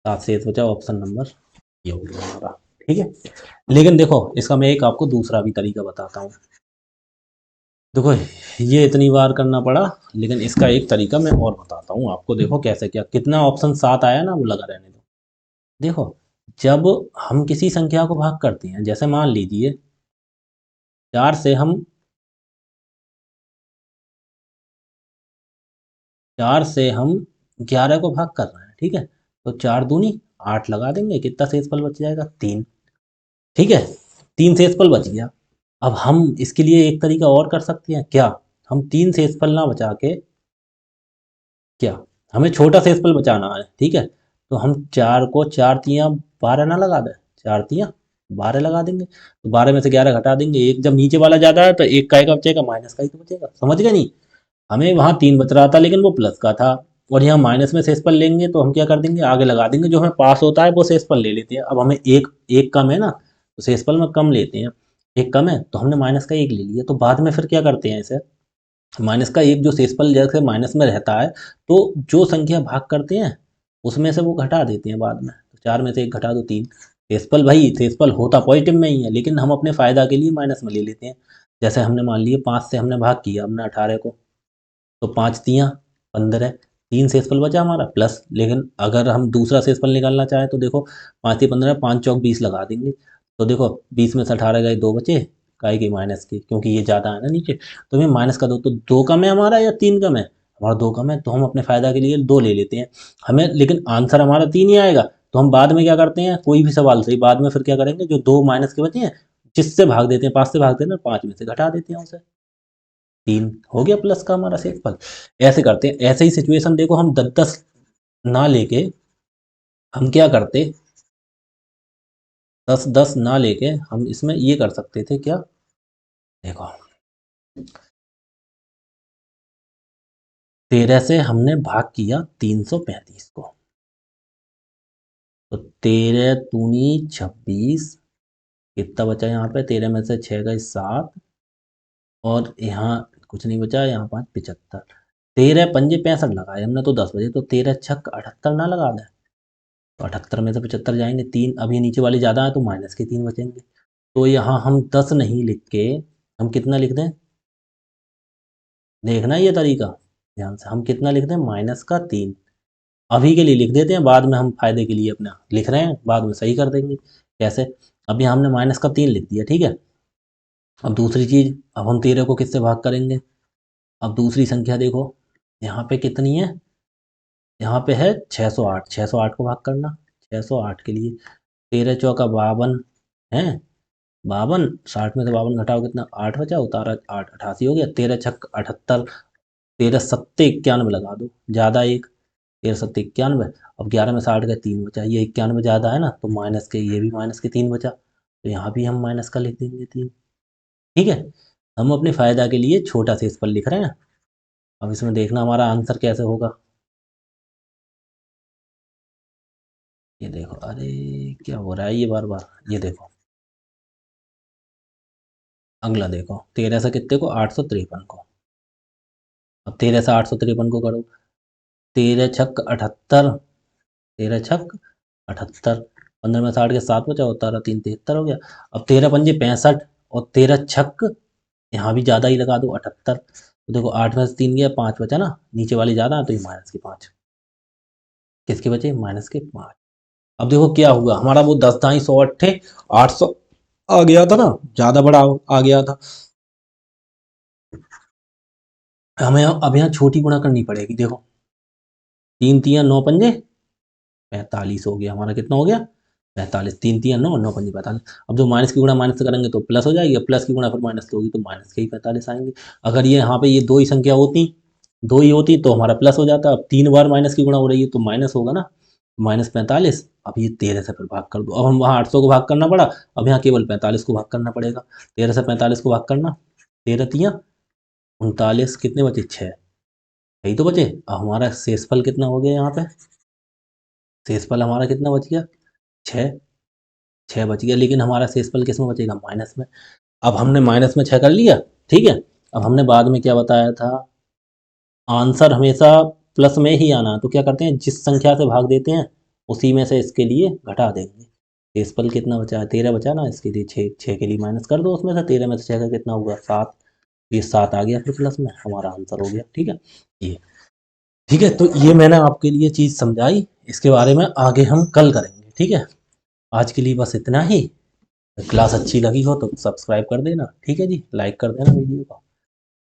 7 शेष बचा, ऑप्शन नंबर ये हो गया हमारा। ठीक है, लेकिन देखो इसका मैं एक आपको दूसरा भी तरीका बताता हूँ। देखो ये इतनी बार करना पड़ा, लेकिन इसका एक तरीका मैं और बताता हूँ आपको। देखो कैसे, क्या कितना ऑप्शन 7 आया ना वो लगा रहने दो। देखो जब हम किसी संख्या को भाग करते हैं, जैसे मान लीजिए 4 से हम 11 को भाग कर रहे हैं। ठीक है, तो 4 दूनी 8 लगा देंगे, कितना शेषफल बच जाएगा 3। ठीक है, 3 शेषफल बच गया। अब हम इसके लिए एक तरीका और कर सकते हैं, क्या हम 3 शेषफल ना बचा के, क्या हमें छोटा शेषफल बचाना है। ठीक है, तो हम 4 को 4 तियाँ 12 ना लगा दें, 4 तियाँ 12 लगा देंगे, तो 12 में से 11 घटा देंगे, एक जब नीचे वाला ज़्यादा है तो एक का एक बचेगा, माइनस का ही तो बचेगा, समझ गए नहीं? हमें वहाँ 3 बच रहा था लेकिन वो प्लस का था, और यहाँ माइनस में शेषफल लेंगे तो हम क्या कर देंगे, आगे लगा देंगे, जो हमें पास होता है वो शेषफल ले लेते हैं। अब हमें एक एक कम है ना, तो शेषफल में कम लेते हैं, एक कम है तो हमने माइनस का एक ले लिया, तो बाद में फिर क्या करते हैं इसे, माइनस का एक जो शेषफल जैसे माइनस में रहता है, तो जो संख्या भाग करते हैं उसमें से वो घटा देते हैं बाद में, तो 4 में से एक घटा दो 3, शेषफल भाई शेषफल होता पॉजिटिव में ही है, लेकिन हम अपने फायदा के लिए माइनस में ले लेते हैं। जैसे हमने मान लिया 5 से हमने भाग किया हमने 18 को, तो 5 तियाँ 15, 3 शेषफल बचा हमारा प्लस, लेकिन अगर हम दूसरा शेषफल निकालना चाहें तो देखो 5 से 15, 5 चौक 20 लगा देंगे, तो देखो 20 में से 18 गए 2 बचे, काहे के माइनस के, क्योंकि ये ज़्यादा है ना नीचे, तो हमें माइनस का 2, तो 2 कम है हमारा या 3 कम है, हमारा 2 कम है, तो हम अपने फायदा के लिए 2 ले लेते हैं। हमें लेकिन आंसर हमारा 3 ही आएगा, तो हम बाद में क्या करते हैं, कोई भी सवाल सही बाद में फिर क्या करेंगे, जो 2 माइनस के बचे हैं जिससे भाग देते हैं, 5 से भागते हैं ना, 5 में से घटा देते हैं उसे, 3 हो गया प्लस का हमारा शेषफल। ऐसे करते हैं, ऐसे ही सिचुएशन देखो हम 10-10 ना लेके हम क्या करते, 10-10 ना लेके हम इसमें ये कर सकते थे क्या, देखो 13 से हमने भाग किया 335 को, तो 13 दूनी 26, कितना बचा यहाँ पे, 13 में से 6 गए 7, और यहाँ कुछ नहीं बचा, यहाँ 5 75, 13 पंजे 65 लगाए हमने, तो 10 बजे, तो 13 छक 78 ना लगा दें, तो 78 में से 75 जाएंगे, 3 अब ये नीचे वाली ज़्यादा है तो माइनस के 3 बचेंगे, तो यहाँ हम 10 नहीं लिख के हम कितना लिख दें, देखना ये तरीका ध्यान से, हम कितना लिख दें, -3, अभी के लिए लिख देते हैं, बाद में हम फायदे के लिए अपना लिख रहे हैं, बाद में सही कर देंगे। कैसे, अभी हमने -3 लिख दिया, ठीक है। अब दूसरी चीज़, अब हम 13 को किससे भाग करेंगे, अब दूसरी संख्या देखो यहाँ पे कितनी है, यहाँ पे है 608, 608 को भाग करना, 608 के लिए 13 चौका 52 है, 52, 60 में से 52 घटाओ कितना 8 बचा, उतारा 8, 88 हो गया, 13 छक 78, 13 सत्ते 91 लगा दो, ज़्यादा एक, 13 सत्ते 91, अब 11 में 60 का 3 बचा, ये 91 ज़्यादा है ना, तो माइनस के ये भी माइनस के 3 बचा, तो यहाँ भी हम माइनस का लिख देंगे 3, ठीक है। हम अपने फायदा के लिए छोटा शेषफल लिख रहे हैं, अब इसमें देखना हमारा आंसर कैसे होगा, ये देखो, अरे क्या हो रहा है ये बार बार, ये देखो अगला देखो, 13 से कितने को 853 को, अब 13 से 853 को करो, 13 छक 78, 13 छक 78, 15 में 60 के 7 बचा, उतारा 3 73 हो गया, अब 13 पंजे 65, और 13 छक यहाँ भी ज़्यादा ही लगा दो 78, तो देखो 8 में से 3 गया 5 बचा ना, नीचे वाली ज़्यादा है तो ये माइनस के 5, किसके बचे -5। अब देखो क्या हुआ, हमारा वो 10 दाई 100 अट्ठे 800 आ गया था ना, ज़्यादा बड़ा आ गया था, हमें अब यहाँ छोटी गुणा करनी पड़ेगी, देखो 3 तियाँ 9 पंजे 45 हो गया हमारा, कितना हो गया 45, 3 तियाँ 9, 9 पंजे 45, अब जो माइनस की गुणा माइनस से करेंगे तो प्लस हो जाएगी, प्लस की गुणा फिर माइनस से होगी तो माइनस के ही 45 आएंगे, अगर ये यहाँ पे ये दो ही संख्या होती, दो ही होती तो हमारा प्लस हो जाता, अब 3 बार माइनस की गुणा हो रही है तो माइनस होगा ना, -45, अब ये 13 से फिर भाग कर दो, अब हम वहाँ 800 को भाग करना पड़ा, अब यहाँ केवल 45 को भाग करना पड़ेगा, 13 से 45 को भाग करना, 13 तियाँ 39, कितने बचे 6, यही तो बचे, अब हमारा शेषफल कितना हो गया यहाँ पे, शेषफल हमारा कितना बच गया 6, 6 बच गया, लेकिन हमारा शेषफल किस में बचेगा, माइनस में, अब हमने माइनस में 6 कर लिया, ठीक है। अब हमने बाद में क्या बताया था, आंसर हमेशा प्लस में ही आना, तो क्या करते हैं जिस संख्या से भाग देते हैं उसी में से इसके लिए घटा देंगे, शेषफल कितना बचा है 13 बचा ना, इसके लिए 6, 6 के लिए माइनस कर दो उसमें से, 13 में से 6 का कितना हुआ 7, ये 7 आ गया फिर प्लस में, हमारा आंसर हो गया, ठीक है। ये ठीक है, तो ये मैंने आपके लिए चीज़ समझाई, इसके बारे में आगे हम कल करेंगे, ठीक है। आज के लिए बस इतना ही, क्लास अच्छी लगी हो तो सब्सक्राइब कर देना, ठीक है जी, लाइक कर देना वीडियो को,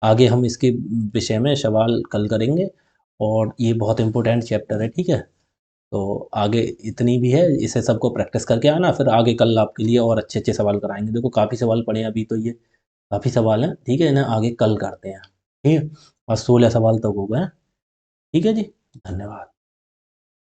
आगे हम इसके विषय में सवाल कल करेंगे, और ये बहुत इंपॉर्टेंट चैप्टर है, ठीक है। तो आगे इतनी भी है, इसे सबको प्रैक्टिस करके आना, फिर आगे कल आपके लिए और अच्छे अच्छे सवाल कराएंगे, देखो काफ़ी सवाल पड़े हैं अभी, तो ये काफ़ी सवाल हैं, ठीक है, इन्हें आगे कल करते हैं, ठीक है, और 16 सवाल तक हो गए हैं, ठीक है जी, धन्यवाद।